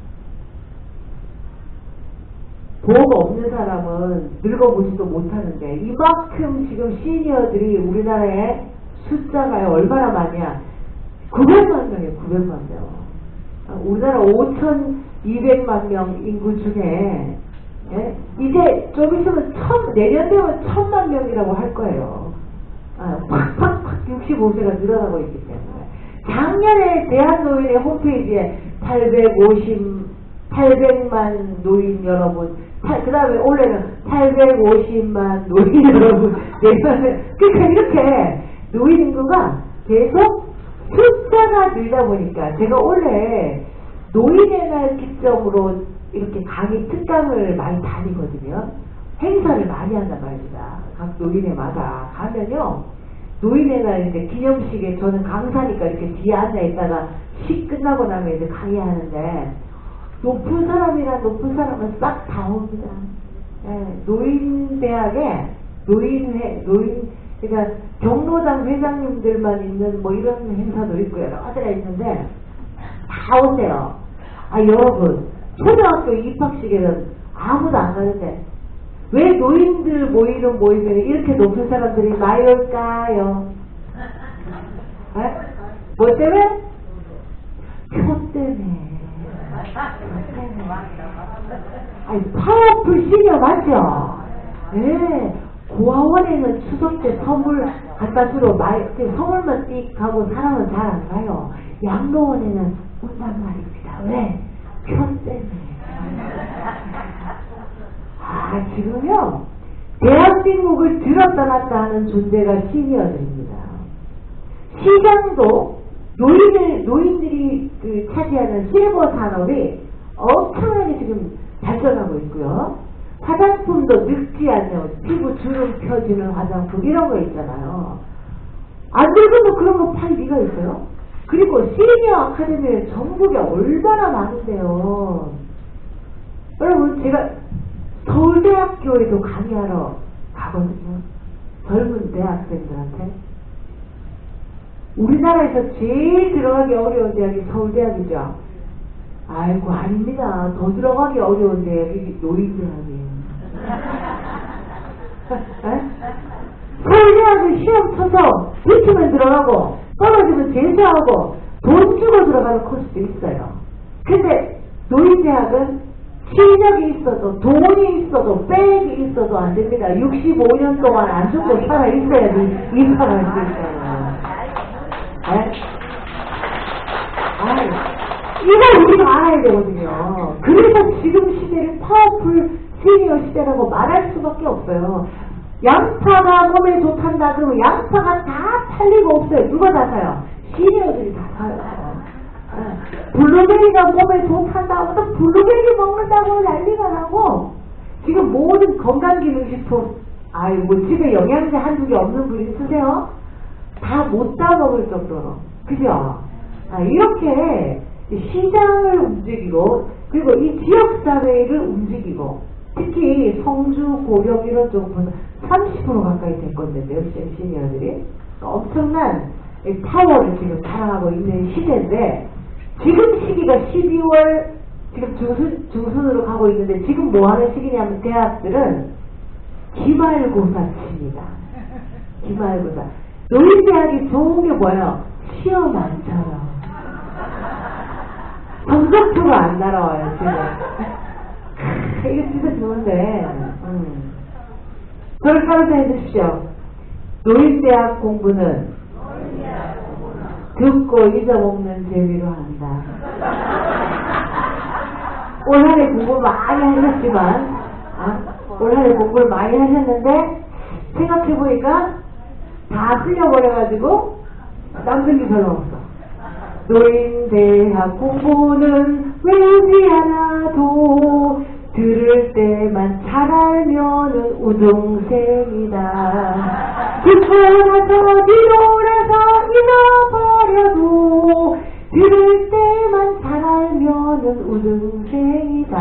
보험 없는 사람은 늙어보지도 못하는데 이만큼 지금 시니어들이 우리나라에 숫자가 얼마나 많냐 900만 명이에요. 900만 명. 우리나라 5,200만 명 인구 중에 예? 이제 좀 있으면 내년 되면 1,000만 명이라고 할 거예요. 팍팍팍 65세가 늘어나고 있기 때문에 작년에 대한노인의 홈페이지에 800만 노인 여러분 그 다음에 올해는 850만 노인 여러분 그러니까 이렇게 노인 인구가 계속 숫자가 늘다 보니까 제가 원래 노인의 날 기점으로 이렇게 강의 특강을 많이 다니거든요. 행사를 많이 한단 말입니다. 각 노인회마다 가면요. 노인의 날 이제 기념식에 저는 강사니까 이렇게 뒤에 앉아있다가 식 끝나고 나면 이제 강의하는데 높은 사람이랑 높은 사람은 싹 다 옵니다. 예, 노인대학에 그러니까 경로당 회장님들만 있는 뭐 이런 행사도 있고 여러 가지가 있는데 다 오세요. 여러분 초등학교 입학식에는 아무도 안 가는데 왜 노인들 모이는 모임에 이렇게 높은 사람들이 많이 올까요? 뭐 때문에? 표 때문에. 파워풀 시니어 맞죠? 네. 고아원에는 추석 때 선물 갖다 주러 선물만 띡 가고 사람은 잘 안 가요. 양로원에는 온단 말입니다. 왜? 표 때문에. 지금요 대한민국을 들었다 놨다 하는 존재가 시니어들입니다. 시장도 노인들이 차지하는 실버 산업이 엄청나게 지금 발전하고 있고요. 화장품도 늙지 않는 피부 주름 펴지는 화장품 이런 거 있잖아요. 안 늙으면 그런 거 팔 리가 있어요? 그리고 시니어 아카데미에 전국에 얼마나 많은데요. 여러분 제가 서울대학교에도 강의하러 가거든요. 젊은 대학생들한테. 우리나라에서 제일 들어가기 어려운 대학이 서울대학이죠. 아이고 아닙니다. 더 들어가기 어려운 대학이 노인대학이에요. 서울대학은 시험 쳐서 붙으면 들어가고 떨어지면 재수하고 돈 주고 들어가는 코스도 있어요. 근데 노인대학은 실력이 있어도 돈이 있어도 백이 있어도 안 됩니다. 65년 동안 안 죽고 살아 있어야지 입학할 수 있잖아요. 이걸 우리가 알아야 되거든요. 그래서 지금 시대를 파워풀 시니어 시대라고 말할 수밖에 없어요. 양파가 몸에 좋단다 그러면 양파가 다 팔리고 없어요. 누가 다 사요? 시니어들이 다 사요. 블루베리가 몸에 좋단다고 또 블루베리 먹는다고 난리가 나고 지금 모든 건강기능식품 아유, 뭐 집에 영양제 한두 개 없는 분 있으세요? 다 못 다 먹을 정도로. 그죠? 이렇게 시장을 움직이고, 그리고 이 지역사회를 움직이고, 특히 성주, 고령 이런 쪽 보면 30% 가까이 될 건데요, 시니어들이. 엄청난 파워를 지금 자랑하고 있는 시대인데, 지금 시기가 12월, 지금 중순으로 가고 있는데, 지금 뭐 하는 시기냐면, 대학들은 기말고사칩니다. 기말고사. 노인대학이 좋은 게 뭐예요? 시험 안 쳐요. 성적표가 안 날아와요, 지금. 이게 진짜 좋은데, 저를 따라서 해주십시오. 노인대학 공부는 듣고 잊어먹는 재미로 한다. 올 한해 공부 많이 하셨지만, 올 한해 공부를 많이 하셨는데, 생각해보니까 다 쓸려버려가지고 남는 게 별로 없어. 노인대학 공부는 외우지 않아도 들을 때만 잘 알면은 우등생이다. 듣고 나서 뒤돌아서 잊어버려도 들을 때만 잘 알면은 우등생이다.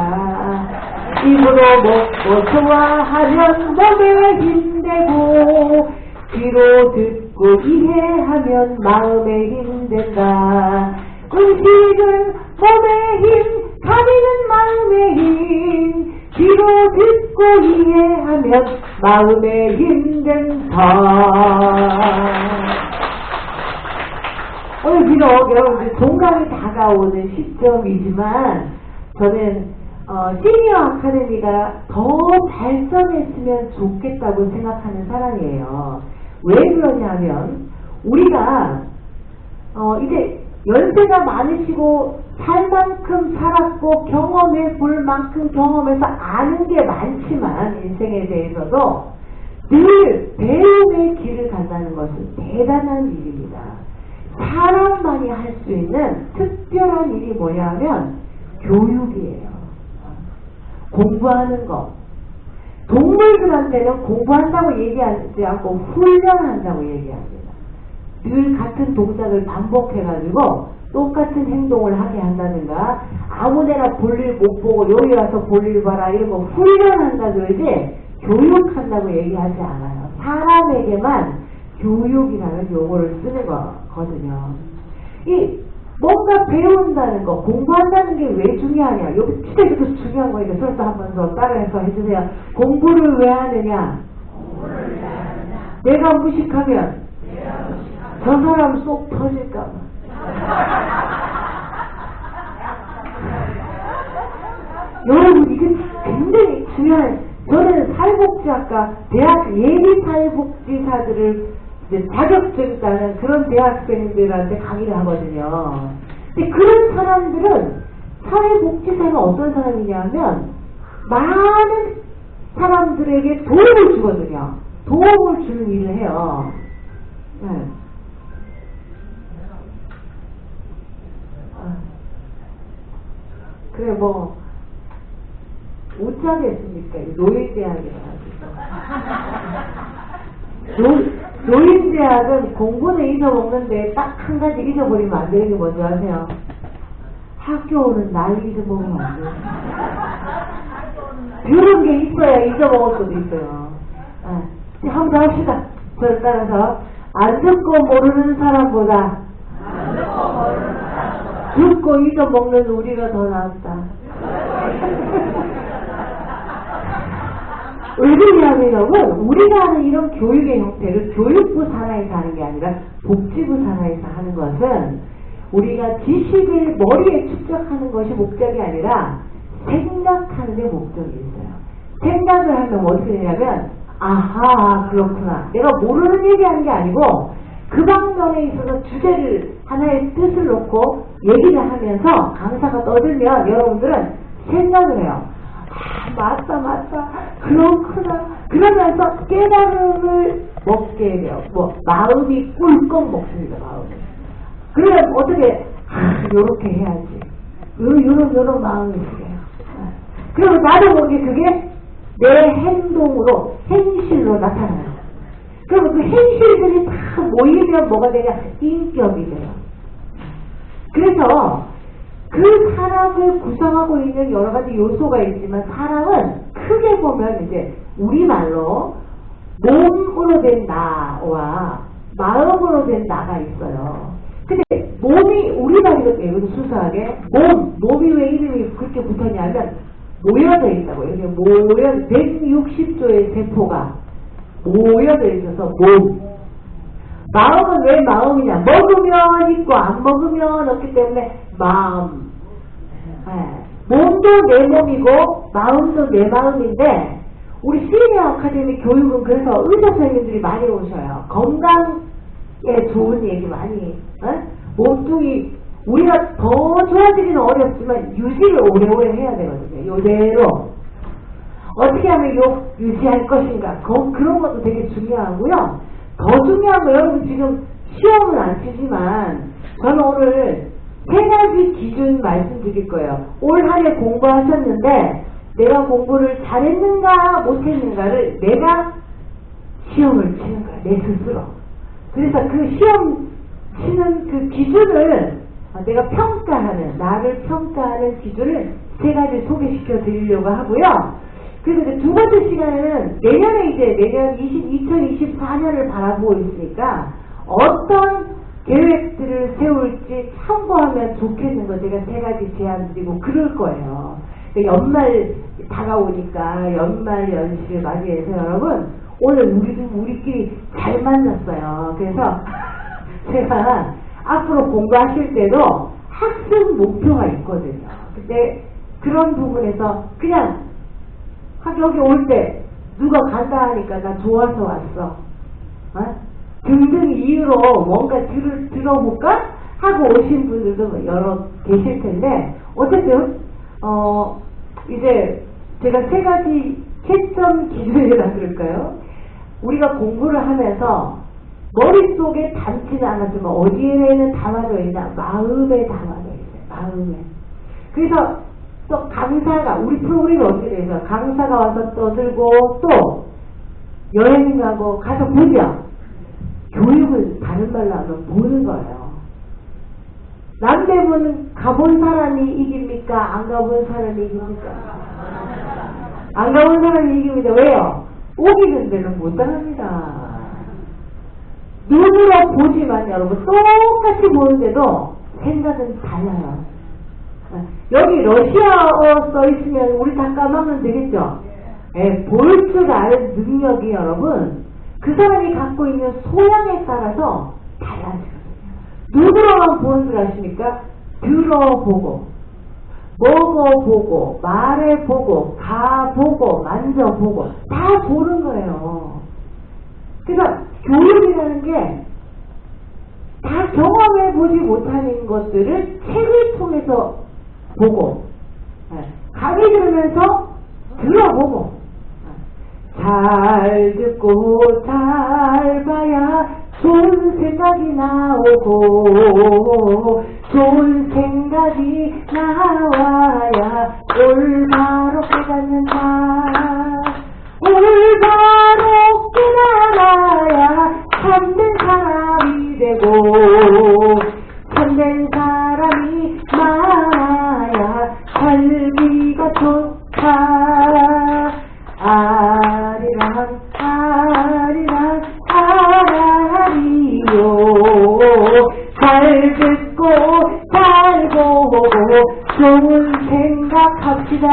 입으로 먹고 좋아하면 몸에 힘되고 귀로 듣고 이해하면 마음에 힘된다. 음식은 몸에 힘, 가리는 마음에 힘, 귀로 듣고 이해하면 마음에 힘된다. 오늘 비록 여러분들 종강이 다가오는 시점이지만 저는 시니어 아카데미가 더 발전했으면 좋겠다고 생각하는 사람이에요. 왜 그러냐면 우리가 이제 연세가 많으시고 살 만큼 살았고 경험해 볼 만큼 경험해서 아는 게 많지만 인생에 대해서도 늘 배움의 길을 간다는 것은 대단한 일입니다. 사람만이 할 수 있는 특별한 일이 뭐냐면 교육이에요. 공부하는 거. 동물들한테는 공부한다고 얘기하지 않고 훈련한다고 얘기합니다. 늘 같은 동작을 반복해가지고 똑같은 행동을 하게 한다든가 아무데나 볼일 못 보고 여기 와서 볼일 봐라 이런 거 훈련한다 그러지 교육한다고 얘기하지 않아요. 사람에게만 교육이라는 용어를 쓰는 거거든요. 이 뭔가 배운다는 거, 공부한다는 게 왜 중요하냐? 여기 진짜 이것도 중요한 거니까 설사 한 번 더 따라해서 해주세요. 공부를 왜 하느냐? 내가 무식하면 저 사람 쏙 터질까 봐. 여러분 이게 굉장히 중요한, 저는 사회복지학과 대학 예비 사회복지사들을 자격증 따는 그런 대학생들한테 강의를 하거든요. 근데 그런 사람들은 사회복지사가 어떤 사람이냐면 많은 사람들에게 도움을 주거든요. 도움을 주는 일을 해요. 네. 그래 뭐 어쩌겠습니까? 노인대학이라고. 노인대학은 공부는 잊어먹는데 딱 한 가지 잊어버리면 안 되는 게 뭔지 아세요? 학교 오는 날 잊어먹으면 안 돼요. 이런 게 있어야 잊어먹을 수도 있어요. 한번 더 합시다. 저를 따라서 안 듣고 모르는 사람보다 듣고 잊어먹는 우리가 더 낫다. 왜 그러냐면 우리가 하는 이런 교육의 형태를 교육부 산하에서 하는 게 아니라 복지부 산하에서 하는 것은 우리가 지식을 머리에 축적하는 것이 목적이 아니라 생각하는 데 목적이 있어요. 생각을 하면 어떻게 되냐면 아하 그렇구나. 내가 모르는 얘기하는 게 아니고 그 방면에 있어서 주제를 하나의 뜻을 놓고 얘기를 하면서 강사가 떠들면 여러분들은 생각을 해요. 맞다 그렇구나. 그러면서 깨달음을 먹게 돼요. 마음이 꿀꺽 먹습니다. 마음이. 그러면 어떻게 요렇게 해야지. 요런 마음이 있어요. 그리고 나도 모르게 그게 내 행동으로, 행실로 나타나요. 그럼 그 행실들이 다 모이면 뭐가 되냐? 인격이 돼요. 그래서 그 사람을 구성하고 있는 여러 가지 요소가 있지만 사람은 크게 보면 이제 우리말로 몸으로 된 나와 마음으로 된 나가 있어요. 근데 몸이 우리말이거든요. 여기서 수사하게 몸이 왜 이름이 그렇게 붙었냐면 모여져 있다고. 여기 160조의 세포가 모여져 있어서 몸. 마음은 왜 마음이냐? 먹으면 있고 안 먹으면 없기 때문에 마음. 몸도 내 몸이고 마음도 내 마음인데 우리 시니어 아카데미 교육은 그래서 의사 선생님들이 많이 오셔요. 건강에 좋은 얘기 많이. 몸뚱이 우리가 더 좋아지기는 어렵지만 유지를 오래오래 해야 되거든요. 요대로 어떻게 하면 유지할 것인가 그런 것도 되게 중요하고요. 더 중요한 거 여러분 지금 시험은 안 치지만 저는 오늘 3가지 기준 말씀드릴 거예요. 올 한 해 공부하셨는데 내가 공부를 잘했는가 못했는가를 내가 시험을 치는 거야. 내 스스로. 그래서 그 시험 치는 그 기준을 내가 평가하는 나를 평가하는 기준을 3가지 소개시켜 드리려고 하고요. 그래서 이제 2번째 시간에는 내년 2024년을 바라보고 있으니까 어떤 계획들을 세울지 참고하면 좋겠는 거 제가 3가지 제안 드리고 그럴 거예요. 연말 다가오니까 연말 연시를 맞이해서 여러분 오늘 우리끼리 잘 만났어요. 그래서 제가 앞으로 공부하실 때도 학습 목표가 있거든요. 근데 그런 부분에서 그냥 여기 올 때 누가 간다 하니까 나 좋아서 왔어. 등등 이유로 뭔가 들어볼까? 하고 오신 분들도 여러 계실 텐데 어쨌든 이제 제가 3가지 채점 기준이라 그럴까요? 우리가 공부를 하면서 머릿속에 담지는 않았지만 어디에는 담아져 있나? 마음에 담아져 있어요. 마음에. 그래서 또 강사가 우리 프로그램이 어떻게 돼서 강사가 와서 떠들고 또 여행 가고 가서 보죠. 교육을 다른 말로 하면 보는 거예요. 남대문은 가본 사람이 이깁니까? 안 가본 사람이 이깁니까? 안 가본 사람이 이깁니다. 왜요? 오기는 데는 못 당합니다. 눈으로 보지만 여러분 똑같이 보는데도 생각은 달라요. 여기 러시아어 써있으면 우리 다 까먹으면 되겠죠? 볼 줄 아는 능력이 여러분 그 사람이 갖고 있는 소양에 따라서 달라지거든요. 눈으로만 보는 줄 아십니까? 들어보고 먹어보고 말해보고 가보고 만져보고 다 보는 거예요. 그러니까 교육이라는 게 다 경험해보지 못하는 것들을 책을 통해서 보고 강의 들으면서 들어보고 잘 듣고 잘 봐야 좋은 생각이 나오고 좋은 생각이 나와야 올바로 깨닫는다. 올바로 깨달아야 참된 사람이 되고 참된 사람이 많아야 살기가 좋다. 아리랑 아리랑 아라리요. 잘 듣고 잘 보고 좋은 생각합시다.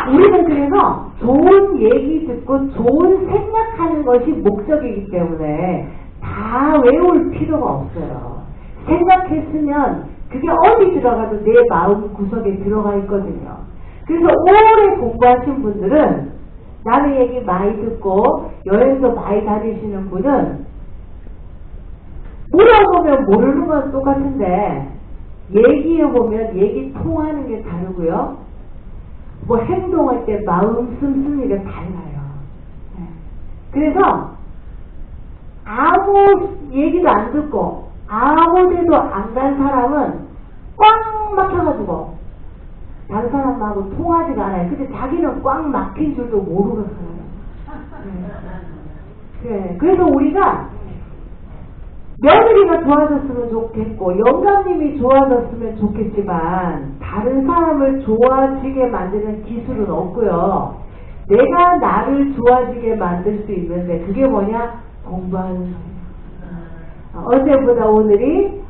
우리는 그래서 좋은 얘기 듣고 좋은 생각하는 것이 목적이기 때문에 다 외울 필요가 없어요. 생각했으면 그게 어디 들어가도 내 마음 구석에 들어가 있거든요. 그래서 오래 공부하신 분들은 남의 얘기 많이 듣고 여행도 많이 다니시는 분은 물어보면 모르는 건 똑같은데 얘기해보면 얘기 통하는 게 다르고요. 뭐 행동할 때 마음 씀씀이가 달라요. 그래서 아무 얘기도 안 듣고 아무 데도 안 간 사람은 꽉 막혀가지고 다른 사람하고 통하지가 않아요. 근데 자기는 꽉 막힌 줄도 모르고 살아요. 그래. 그래서 우리가 며느리가 좋아졌으면 좋겠고 영감님이 좋아졌으면 좋겠지만 다른 사람을 좋아지게 만드는 기술은 없고요. 내가 나를 좋아지게 만들 수 있는데 그게 뭐냐? 공부하는 어제보다 오늘이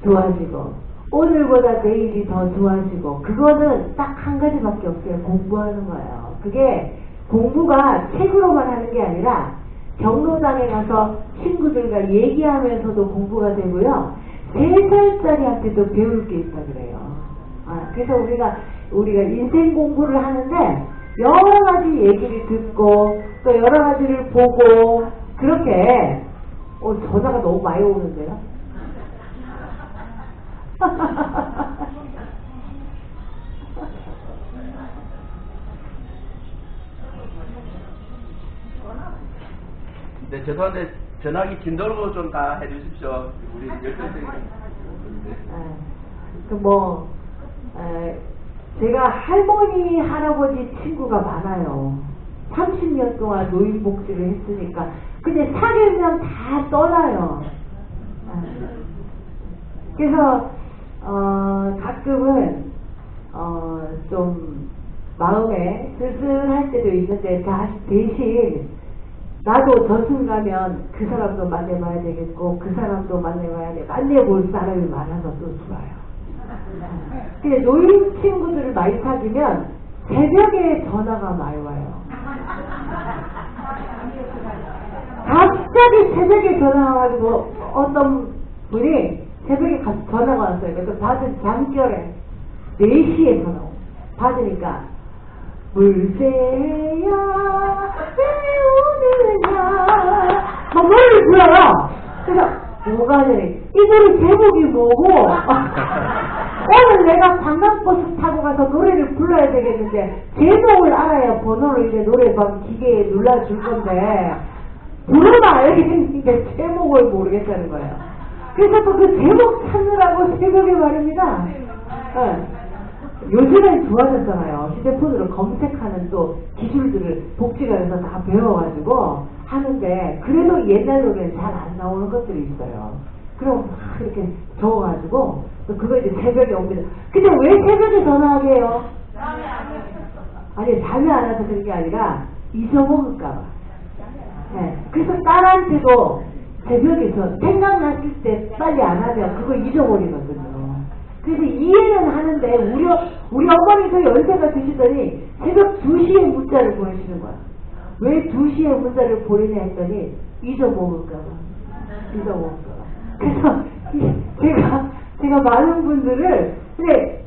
좋아지고 오늘보다 내일이 더 좋아지고 그거는 딱 한 가지밖에 없어요. 공부하는 거예요. 그게 공부가 책으로만 하는 게 아니라 경로당에 가서 친구들과 얘기하면서도 공부가 되고요. 3살짜리한테도 배울 게 있다 그래요. 그래서 우리가 인생 공부를 하는데 여러 가지 얘기를 듣고 또 여러 가지를 보고 그렇게 전화가 너무 많이 오는데요. 네, 죄송한데 전화기 진도로 좀 다 해주십시오. 우리 열정적인. 제가 할머니, 할아버지 친구가 많아요. 30년 동안 노인복지를 했으니까. 근데 사귀면 다 떠나요. 그래서 가끔은 좀 마음에 쓸쓸할 때도 있는데 대신 나도 저승 가면 그 사람도 만나봐야 되겠고 그 사람도 만나봐야 돼. 만나볼 사람이 많아서 또 좋아요. 근데 노인 친구들을 많이 사귀면 새벽에 전화가 많이 와요. 갑자기 새벽에 전화가 와가지고 어떤 분이 새벽에 전화가 왔어요. 그래서 받은 잠결에 4시에 전화 받으니까 물새야 왜 오느냐 막 노래를 불러요. 그래서 뭐가 하냐니 이 노래 제목이 뭐고 오늘 내가 관광버스 타고 가서 노래를 불러야 되겠는데 제목을 알아야 번호를 이제 노래방 기계에 눌러줄 건데 부르나 이렇게 제목을 모르겠다는 거예요. 그래서 또 그 제목 찾느라고 새벽에 말입니다. 요즘엔 좋아졌잖아요. 휴대폰으로 검색하는 또 기술들을 복지관에서 다 배워가지고 하는데 그래도 옛날 노래는 잘 안 나오는 것들이 있어요. 그럼 막 그렇게 적어가지고 또 그거 이제 새벽에 옵니다. 근데 왜 새벽에 전화하게 해요? 아니 잠이 안 와서 그런 게 아니라 잊어먹을까봐. 네. 그래서 딸한테도 새벽에서 생각났을 때 빨리 안 하면 그거 잊어버리거든요. 그래서 이해는 하는데 우리 어머니도 연세가 드시더니 새벽 2시에 문자를 보내시는 거야. 왜 2시에 문자를 보내냐 했더니 잊어먹을까봐. 그래서 제가 많은 분들을 근데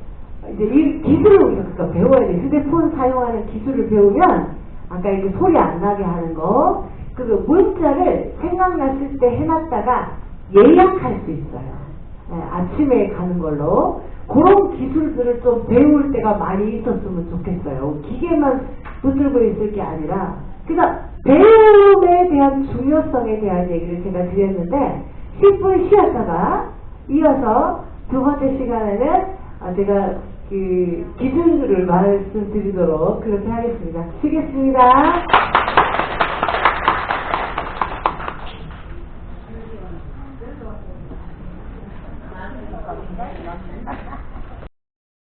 이제 이 기술을 우리가 배워야 돼. 휴대폰 사용하는 기술을 배우면 아까 이렇게 소리 안 나게 하는 거 그 문자를 생각났을 때 해놨다가 예약할 수 있어요. 네, 아침에 가는 걸로 그런 기술들을 좀 배울 때가 많이 있었으면 좋겠어요. 기계만 붙들고 있을 게 아니라 그러니까 배움에 대한 중요성에 대한 얘기를 제가 드렸는데 10분 쉬었다가 이어서 두 번째 시간에는 제가 그 기술들을 말씀드리도록 그렇게 하겠습니다. 쉬겠습니다.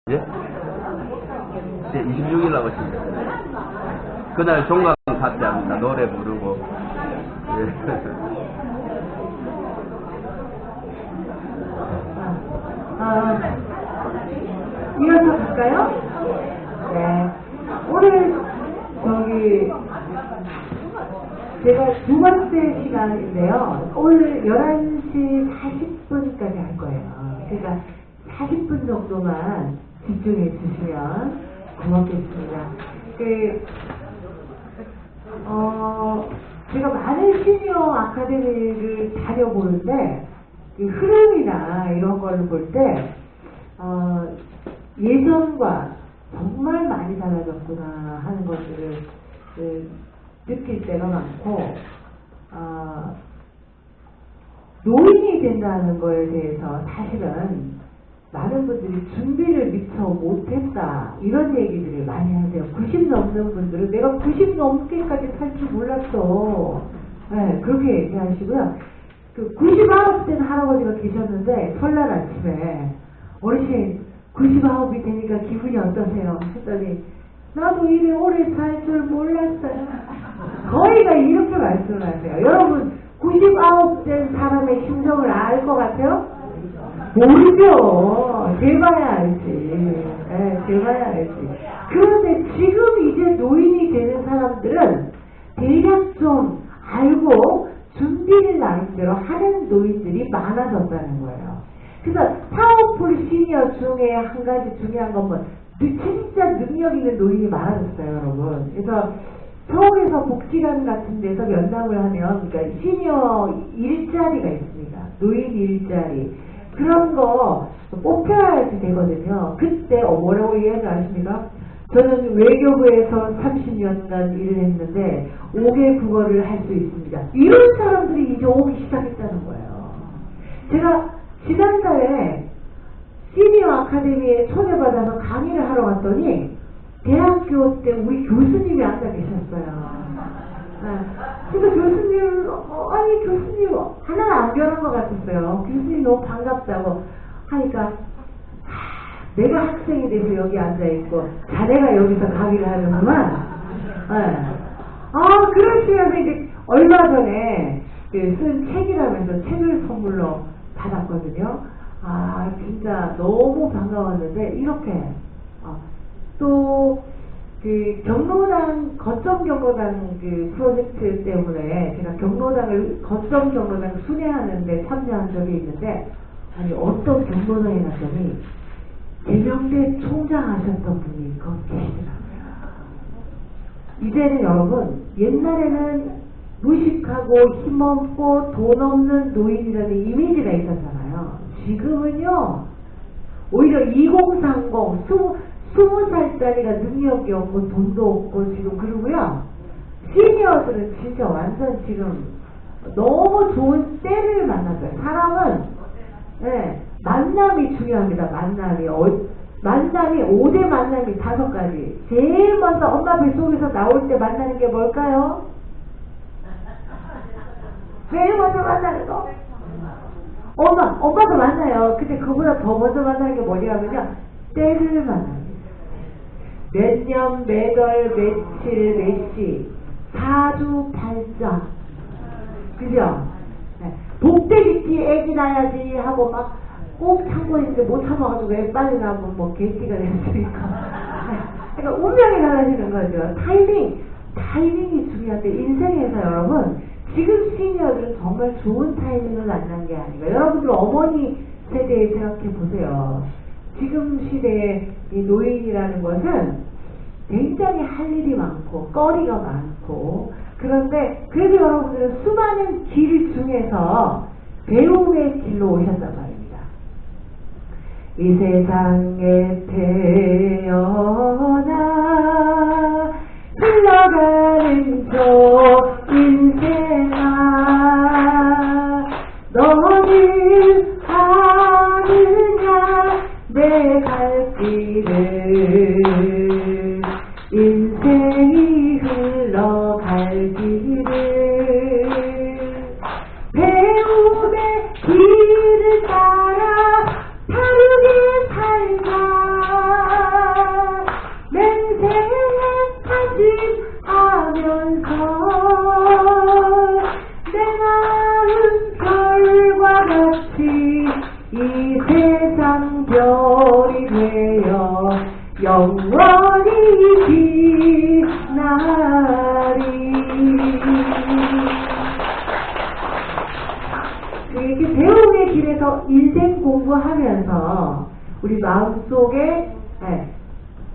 예? 네, 26일 나오십니다. 그날 종강 파티 합니다. 노래 부르고. 예. 이어서 갈까요? 네. 오늘 제가 두 번째 시간인데요. 오늘 11시 40분까지 할 거예요. 그러니까 40분 정도만 집중해 주시면 고맙겠습니다. 제가 많은 시니어 아카데미를 다녀보는데 그 흐름이나 이런 거를 볼 때 예전과 정말 많이 달라졌구나 하는 것들을 느낄 때가 많고 노인이 된다는 거에 대해서 사실은 많은 분들이 준비를 미처 못했다 이런 얘기들을 많이 하세요. 90 넘는 분들은 내가 90 넘게까지 살 줄 몰랐어. 네, 그렇게 얘기하시고요. 그 99된 할아버지가 계셨는데 설날 아침에 어르신 99이 되니까 기분이 어떠세요? 했더니 나도 이래 오래 살 줄 몰랐어요. 거의가 이렇게 말씀을 하세요. 여러분 99된 사람의 심정을 알 것 같아요? 모르죠. 재봐야 알지. 네, 재봐야 알지. 그런데 지금 이제 노인이 되는 사람들은 대략 좀 알고 준비를 나름대로 하는 노인들이 많아졌다는 거예요. 그래서 파워풀 시니어 중에 한 가지 중요한 건 뭐, 진짜 능력 있는 노인이 많아졌어요, 여러분. 그래서 서울에서 복지관 같은 데서 면담을 하면, 그러니까 시니어 일자리가 있습니다. 노인 일자리. 그런 거 뽑혀야지 되거든요. 그때 뭐라고 얘기하는지 아십니까? 저는 외교부에서 30년간 일을 했는데 5개 국어를 할 수 있습니다. 이런 사람들이 이제 오기 시작했다는 거예요. 제가 지난달에 시니어 아카데미에 초대받아서 강의를 하러 갔더니 대학교 때 우리 교수님이 앉아 계셨어요. 그래서 교수님, 아니 교수님 하나는 안 변한 것 같았어요. 교수님 너무 반갑다고 하니까 내가 학생이 돼서 여기 앉아있고 자네가 여기서 강의를 하는구만. 그렇지요. 이제 얼마 전에 쓴 책이라면서 책을 선물로 받았거든요. 진짜 너무 반가웠는데 이렇게 또 그 경로당 거점 경로당 그 프로젝트 때문에 제가 거점 경로당 순회하는데 참여한 적이 있는데 아니 어떤 경로당에 갔더니 대명대 총장 하셨던 분이 거기 계시더라고요. 이제는 여러분 옛날에는 무식하고 힘없고 돈 없는 노인이라는 이미지가 있었잖아요. 지금은요 오히려 2030 20살짜리가 능력이 없고 돈도 없고 지금 그러고요. 시니어들은 진짜 완전 지금 너무 좋은 때를 만났어요. 사람은 만남이 중요합니다. 만남이 5대 만남이 5가지. 제일 먼저 엄마 뱃속에서 나올 때 만나는 게 뭘까요? 제일 먼저 만나는 거? 엄마도 만나요. 근데 그보다 더 먼저 만나는 게 뭐냐면요. 때를 만납니다. 몇 년, 몇 월, 며칠, 몇 시, 사주팔자. 그죠? 복대기티 애기 낳아야지 하고 막 꼭 참고 있는데 못 참아가지고 애 빨리 나면 뭐 개띠가 됐으니까. 그러니까 운명이 달라지는 거죠. 타이밍이 중요한데 인생에서 여러분 지금 시니어들은 정말 좋은 타이밍을 만난 게 아닌가. 여러분들 어머니 세대에 생각해 보세요. 지금 시대의 이 노인이라는 것은 굉장히 할 일이 많고 거리가 많고 그런데 그래도 여러분들은 수많은 길 중에서 배움의 길로 오셨단 말입니다. 이 세상에 태어나 흘러가는 저 인생아 너는 아느냐 내 갈 길을 인생이 흘러갈 길을 배움의 길을 따라 다르게 살자 맹세에 다짐하면서 내 마음 별과 같이 이 세상 별이 되어 영원히 빛나리. 이렇게 배움의 길에서 인생 공부하면서 우리 마음속에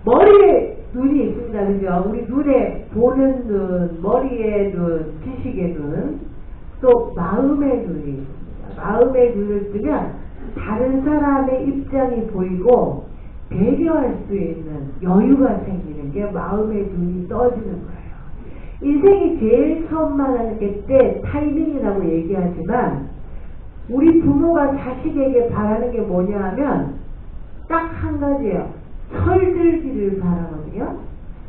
머리에 눈이 있습니다. 그죠? 우리 눈에 보는 눈, 머리의 눈, 지식의 눈, 또 마음의 눈이 있습니다. 마음의 눈을 뜨면 다른 사람의 입장이 보이고 배려할 수 있는 여유가 생기는 게 마음의 눈이 떠지는 거예요. 인생이 제일 처음 만나는 게 때, 타이밍이라고 얘기하지만 우리 부모가 자식에게 바라는 게 뭐냐 하면 딱 한 가지예요. 철들기를 바라거든요.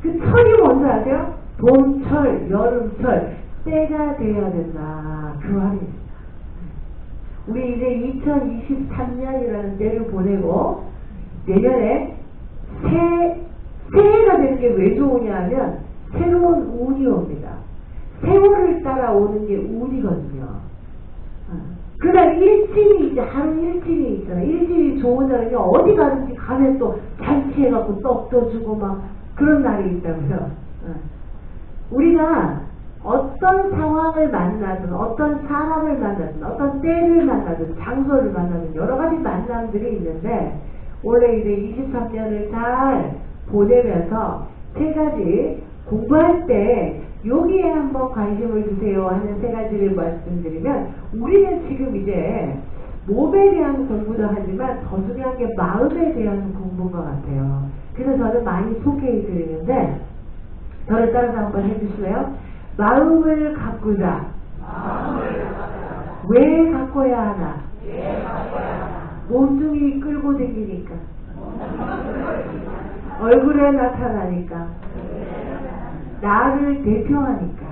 그 철이 뭔지 아세요? 봄철, 여름철, 때가 돼야 된다. 그 말입니다. 우리 이제 2023년이라는 때를 보내고 내년에 새해가 되는 게 왜 좋으냐 하면 새로운 운이 옵니다. 세월을 따라오는 게 운이거든요. 그러나 일진이 이제 하루 일진이 있잖아요. 일진이 좋은 날은요, 어디 가든지 가면 또 잔치해갖고 떡도 주고 막 그런 날이 있다고요. 우리가 어떤 상황을 만나든 어떤 사람을 만나든 어떤 때를 만나든 장소를 만나든 여러 가지 만남들이 있는데 원래 이제 23년을 잘 보내면서 세 가지 공부할 때 여기에 한번 관심을 주세요 하는 세 가지를 말씀드리면 우리는 지금 이제 몸에 대한 공부도 하지만 더 중요한 게 마음에 대한 공부인 것 같아요. 그래서 저는 많이 소개해 드리는데 저를 따라서 한번 해주실래요? 마음을 가꾸자. 왜 가꿔야 하나? 몸뚱이 끌고 다니니까. 얼굴에 나타나니까. 나를 대표하니까.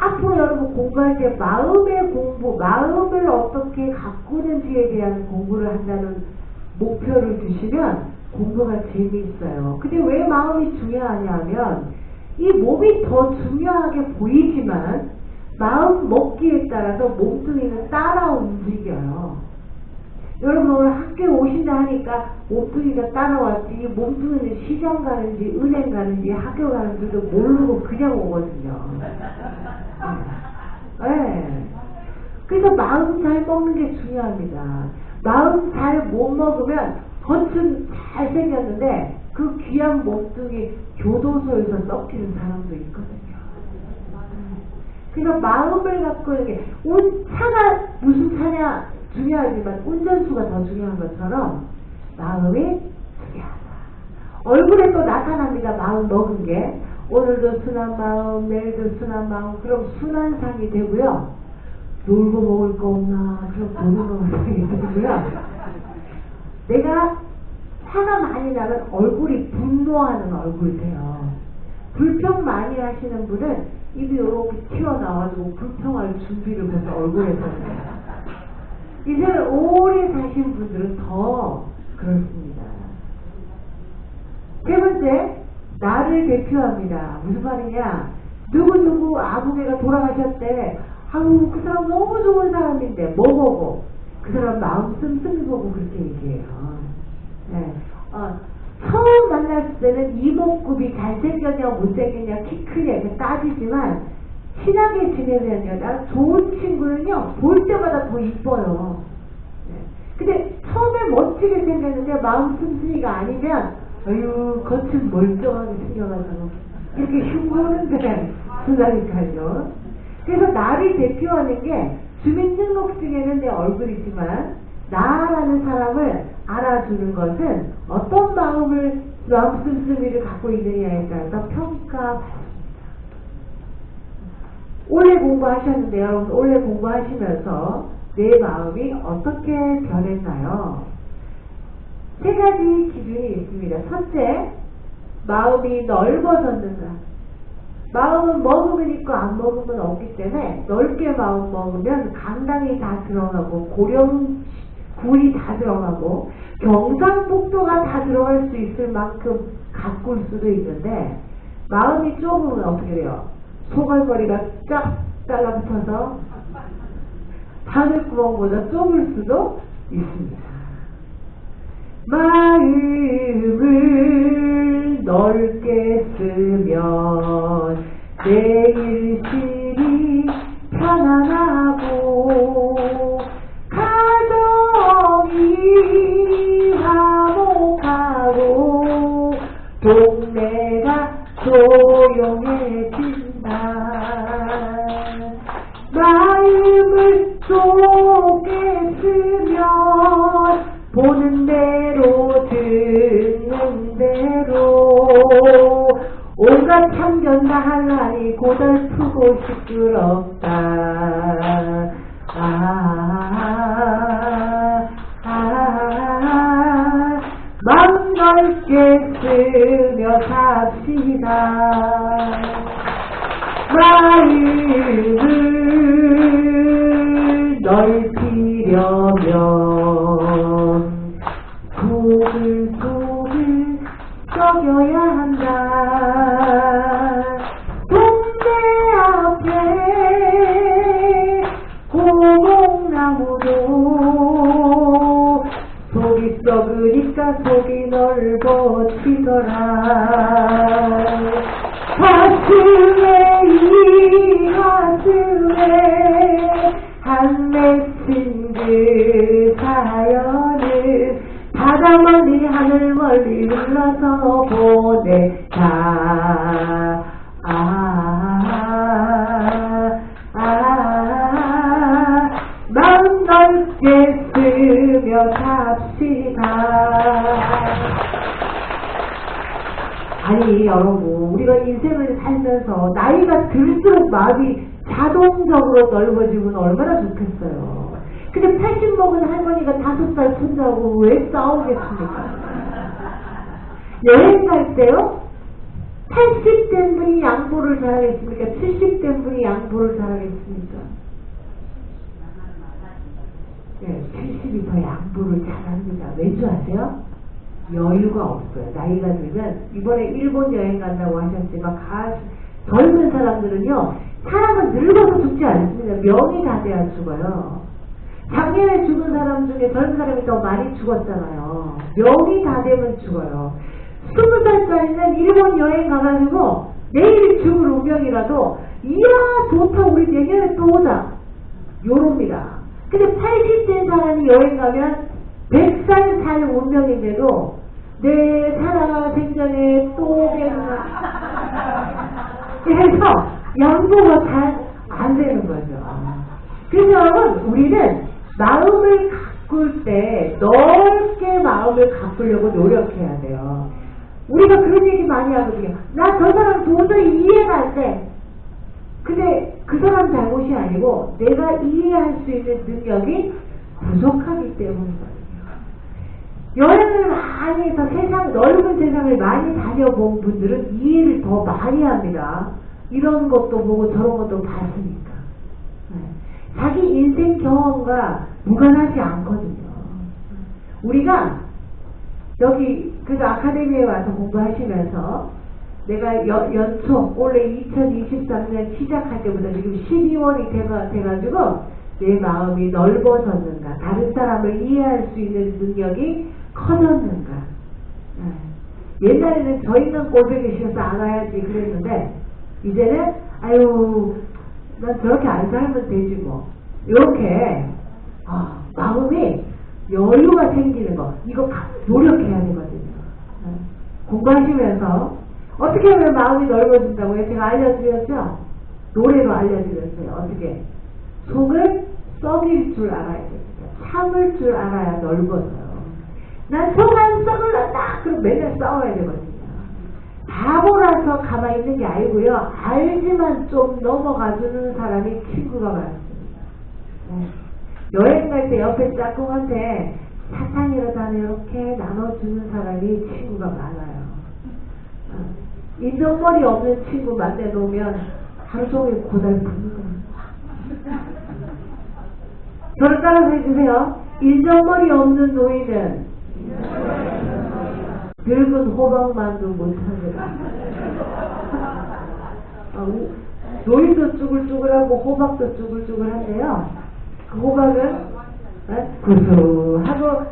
앞으로 여러분 공부할 때 마음의 공부, 마음을 어떻게 가꾸는지에 대한 공부를 한다는 목표를 두시면 공부가 재미있어요. 근데 왜 마음이 중요하냐 하면 이 몸이 더 중요하게 보이지만 마음 먹기에 따라서 몸뚱이는 따라 움직여요. 여러분 오늘 학교에 오신다 하니까 몸뚱이가 따라왔지 몸뚱이는 시장 가는지 은행 가는지 학교 가는지도 모르고 그냥 오거든요. 네. 그래서 마음 잘 먹는 게 중요합니다. 마음 잘 못 먹으면 겉은 잘생겼는데 그 귀한 몸뚱이 교도소에서 썩히는 사람도 있거든요. 그래서 마음을 갖고 이렇게 차가 무슨 차냐 중요하지만 운전수가 더 중요한 것처럼 마음이 중요하다. 얼굴에 또 나타납니다. 마음 먹은 게. 오늘도 순한 마음, 내일도 순한 마음. 그럼 순한 상이 되고요. 놀고 먹을 거 없나? 그럼 놀고 먹을 상이 되고요. 내가 화가 많이 나면 얼굴이 분노하는 얼굴이 돼요. 불평 많이 하시는 분은 입이 이렇게 튀어나와가지고 불평할 준비를 벌써 얼굴에 서요. 이제 오래 사신 분들은 더 그렇습니다. 세 번째, 나를 대표합니다. 무슨 말이냐? 누구누구 아무개가 돌아가셨대. 아우 그 사람 너무 좋은 사람인데 뭐 보고? 그 사람 마음 씀씀이 보고 그렇게 얘기해요. 네. 처음 만났을 때는 이목구비 잘생겼냐 못생겼냐 키 크냐 이렇게 따지지만 친하게 지내면요 나랑 좋은 친구는요 볼 때마다 더 이뻐요. 네. 근데 처음에 멋지게 생겼는데 마음 씀씀이가 아니면 아유 겉은 멀쩡하게 생겨가지고 이렇게 흉보는데 그러니까요. 그래서 나를 대표하는 게 주민등록증에는 내 얼굴이지만 나라는 사람을 알아주는 것은 어떤 마음 씀씀이를 갖고 있느냐에 따라서 평가받습니다. 올해 공부하셨는데요. 여러분 올해 공부하시면서 내 마음이 어떻게 변했나요? 세 가지 기준이 있습니다. 첫째, 마음이 넓어졌는가. 마음은 먹으면 있고 안 먹으면 없기 때문에 넓게 마음 먹으면 강당이 다 들어가고 고령 굴이 다 들어가고 경상북도가 다 들어갈 수 있을 만큼 가꿀 수도 있는데 마음이 좁으면 어떻게 돼요? 소갈머리가 쫙 달라붙어서 바늘구멍보다 좁을 수도 있습니다. 마음을 넓게 쓰면 내 일심이 편안하고 가정이 화목하고 동네가 조용해진다. 마음을 좁게 쓰면 보는 대로 듣는 대로 온갖 참견 다 하려니 고달프고 시끄럽다. 쓰며 삽시다. 마음을 넓히려면 소글 썩여야 한다. 동네 앞에 고목나무도 속이 썩으니까 속이 넓어지더라. 가슴에 이 가슴에 한 맺힌 그 사연을 바다 멀리 하늘 멀리 흘러서 보내자. 마음 넓게 쓰며 삽시다. 아니 여러분, 우리가 인생을 살면서 나이가 들수록 마음이 자동적으로 넓어지면 얼마나 좋겠어요. 근데 80 먹은 할머니가 5살 손자하고 왜 싸우겠습니까? 여행 갈 때요? 80 된 분이 양보를 잘하겠습니까? 70 된 분이 양보를 잘하겠습니까? 네, 70이 더 양보를 잘합니다. 왠 줄 아세요? 여유가 없어요. 나이가 들면. 이번에 일본 여행 간다고 하셨지만 젊은 사람들은요, 사람은 늙어서 죽지 않습니다. 명이 다 돼야 죽어요. 작년에 죽은 사람 중에 젊은 사람이 더 많이 죽었잖아요. 명이 다 되면 죽어요. 20살짜리는 일본 여행 가가지고 내일 죽을 운명이라도 이야 좋다 우리 내년에 또 오자 요럽니다. 근데 80된 사람이 여행 가면 100살 살 운명인데도 내 살아가 생전에 또 오겠나 해서 양보가 잘 안 되는 거죠. 그래서 여러분, 우리는 마음을 가꿀 때 넓게 마음을 가꾸려고 노력해야 돼요. 우리가 그런 얘기 많이 하거든요. 나 저 사람 도저히 이해가 안 돼. 근데 그 사람 잘못이 아니고 내가 이해할 수 있는 능력이 부족하기 때문이거든요. 여행을 많이 해서 넓은 세상을 많이 다녀본 분들은 이해를 더 많이 합니다. 이런 것도 보고 저런 것도 봤으니까. 자기 인생 경험과 무관하지 않거든요. 우리가 여기 그래서 아카데미에 와서 공부하시면서 내가 연초 올해 2023년 시작할 때부터 지금 12월이 돼가지고 내 마음이 넓어졌는가, 다른 사람을 이해할 수 있는 능력이 커졌는가. 옛날에는 저 있는 꼴보기 싫어서 안 와야지 그랬는데 이제는 아유 난 저렇게 안 살면 되지 뭐 이렇게 마음이 여유가 생기는 거 이거 노력해야 되거든요. 공부하시면서 어떻게 하면 마음이 넓어진다고요? 제가 알려드렸죠? 노래로 알려드렸어요. 어떻게? 속을 썩일 줄 알아야 됩니다. 참을 줄 알아야 넓어져요. 난 속 안 썩을란다! 그럼 맨날 싸워야 되거든요. 바보라서 가만히 있는 게 아니고요. 알지만 좀 넘어가주는 사람이 친구가 많습니다. 여행 갈 때 옆에 짝꿍한테 사탕이라도 이렇게 나눠주는 사람이 친구가 많아요. 인정머리 없는 친구 만나놓으면 하루 종일 고달픕니다. 저를 따라서 해주세요. 인정머리 없는 노인은 늙은 호박만도 못합니다. 노인도 쭈글쭈글하고 호박도 쭈글쭈글한데요. 그 호박은 구수하고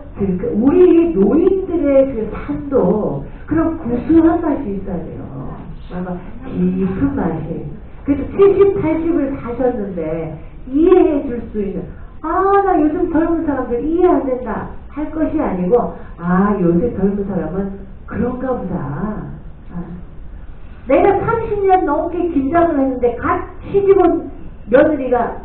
우리 노인들의 그 삶도 그런 구수한 맛이 있어야 돼요. 깊은 맛이. 그래서 70, 80을 사셨는데 이해해 줄 수 있는 나 요즘 젊은 사람들 이해 안 된다 할 것이 아니고 요새 젊은 사람은 그런가 보다. 내가 30년 넘게 김장을 했는데 갓 시집온 며느리가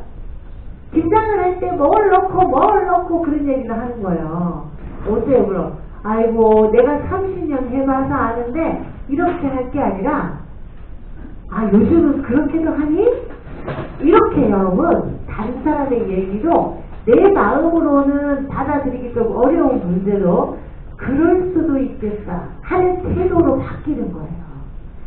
김장을 할 때 뭘 넣고 그런 얘기를 하는 거예요. 어째 물어 아이고 내가 30년 해봐서 아는데 이렇게 할 게 아니라 요즘은 그렇게도 하니? 이렇게 여러분 다른 사람의 얘기도 내 마음으로는 받아들이기 좀 어려운 문제도 그럴 수도 있겠다 하는 태도로 바뀌는 거예요.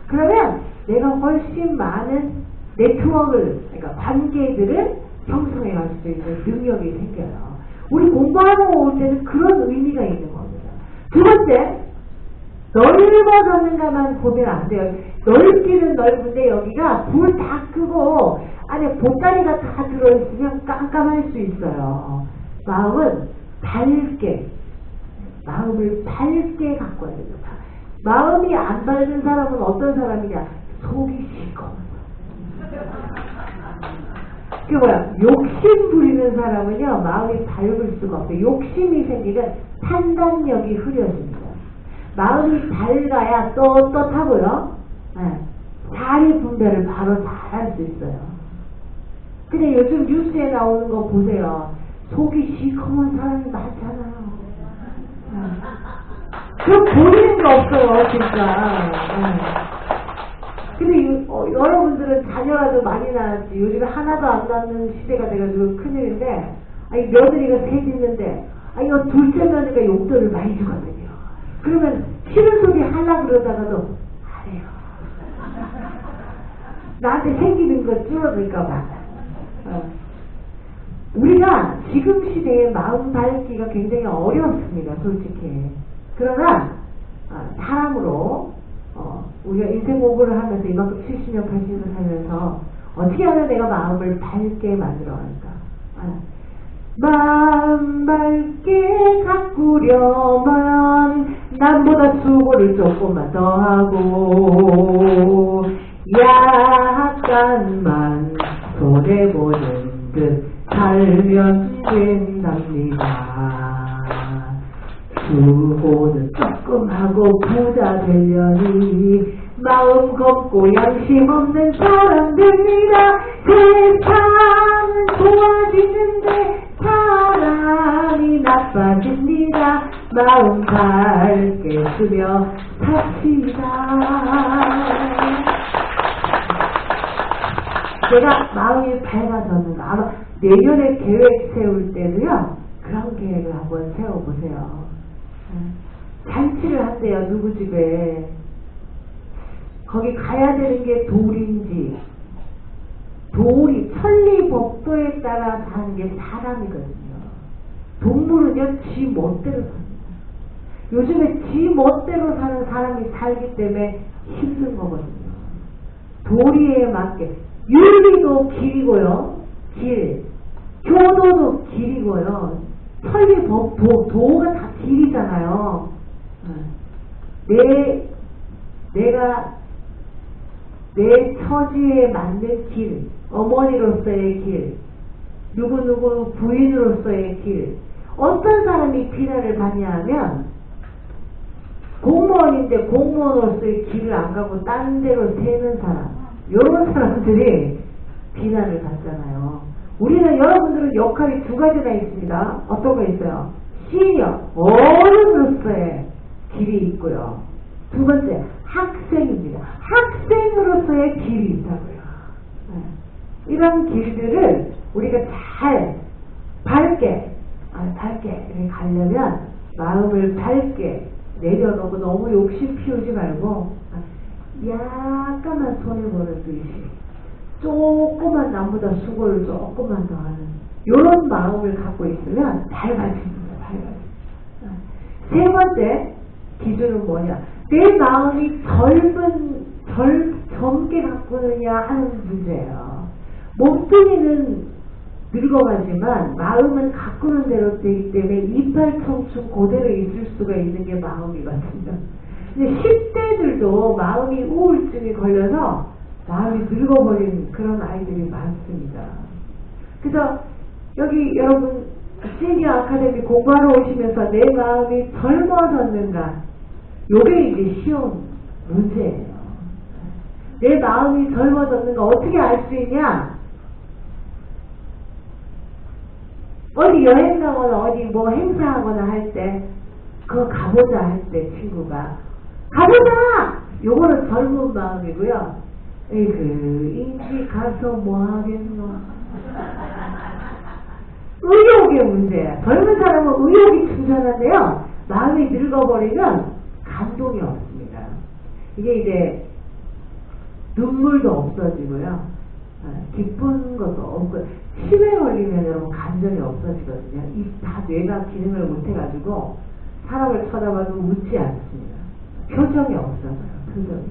그러면 내가 훨씬 많은 네트워크를, 그러니까 관계들을 형성해 갈 수 있는 능력이 생겨요. 우리 공부하고 올 때는 그런 의미가 있는 겁니다. 두 번째, 넓어졌는가만 보면 안 돼요. 넓기는 넓은데 여기가 불 다 끄고 안에 보따리가 다 들어있으면 깜깜할 수 있어요. 마음은 밝게, 마음을 밝게 갖고 와야 됩니다. 마음이 안 밝은 사람은 어떤 사람이냐? 속이 시커먼. 그게 뭐야? 욕심 부리는 사람은요, 마음이 밝을 수가 없어요. 욕심이 생기면 판단력이 흐려집니다. 마음이 밝아야 떳떳하고요, 자리 분별을 바로 잘 할 수 있어요. 근데 요즘 뉴스에 나오는 거 보세요. 속이 시커먼 사람이 많잖아요. 그럼 보이는 게 없어요, 진짜. 근데 여러분들은 자녀라도 많이 낳았지. 요즘에 하나도 안 낳는 시대가 돼가지고 큰일인데, 아니, 며느리가 셋 있는데, 아니, 이거 둘째 며느리가 용돈을 많이 주거든요. 그러면 싫은 소리 하려고 그러다가도 안 해요. 나한테 생기는 거 줄어들까봐. 우리가 지금 시대에 마음 밝기가 굉장히 어렵습니다, 솔직히. 그러나 사람으로 우리가 인생 공부를 하면서 이만큼 70년, 80년 살면서 어떻게 하면 내가 마음을 밝게 만들어 갈까? 마음 밝게 가꾸려면 남보다 수고를 조금만 더 하고 약간만 손해보는 듯 살면 된답니다. 수고는 조금 하고 부자 되려니 마음 곱고 양심 없는 사람들입니다. 세상은 좋아지는데 사람이 나빠집니다. 마음 밝게 쓰며 삽시다. 제가 마음이 밝아졌는가? 아마 내년에 계획 세울 때도요, 그런 계획을 한번 세워보세요. 잔치를 한대요, 누구 집에. 거기 가야 되는 게 돌인지, 돌이 천리법도에 따라 사는 게 사람이거든요. 동물은요, 지 멋대로 삽니다. 요즘에 지 멋대로 사는 사람이 살기 때문에 힘든 거거든요. 도리에 맞게. 윤리도 길이고요, 길. 교도도 길이고요. 천리법, 도가 다 길이잖아요. 내가 내 처지에 맞는 길, 어머니로서의 길, 누구누구 부인으로서의 길. 어떤 사람이 비난을 받냐 하면 공무원인데 공무원으로서의 길을 안 가고 딴 데로 새는 사람, 이런 사람들이 비난을 받잖아요. 우리는, 여러분들은 역할이 두 가지나 있습니다. 어떤 거 있어요? 시니어, 어른으로서의 길이 있고요. 두 번째, 학생입니다. 학생으로서의 길이 있다고요. 이런 길들을 우리가 잘 밝게 이렇게 가려면 마음을 밝게 내려놓고 너무 욕심 피우지 말고 약간만 손해보는 듯이 조금만 남보다 수고를 조금만 더 하는 이런 마음을 갖고 있으면 밝아집니다. 세 번째 기준은 뭐냐? 내 마음이 젊게 가꾸느냐 하는 문제예요. 몸뚱이는 늙어가지만 마음은 가꾸는 대로 되기 때문에 이빨 청춘 그대로 있을 수가 있는 게 마음이거든요. 근데 10대들도 마음이 우울증이 걸려서 마음이 늙어버린 그런 아이들이 많습니다. 그래서 여기 여러분 시니어 아카데미 공부하러 오시면서 내 마음이 젊어졌는가, 요게 이제 쉬운 문제예요. 내 마음이 젊어졌는가 어떻게 알 수 있냐? 어디 여행 가거나 어디 뭐 행사하거나 할 때 그거 가보자 할 때 친구가 가보자! 요거는 젊은 마음이고요. 에이그 인지 가서 뭐 하겠노? 의욕의 문제야. 젊은 사람은 의욕이 충전한데요. 마음이 늙어버리면 감동이 없습니다. 이게 이제 눈물도 없어지고요. 기쁜 것도 없고, 치매 걸리면 여러분 감정이 없어지거든요. 이 다 뇌가 기능을 못해가지고 사람을 쳐다봐도 웃지 않습니다. 표정이 없어져요. 표정이.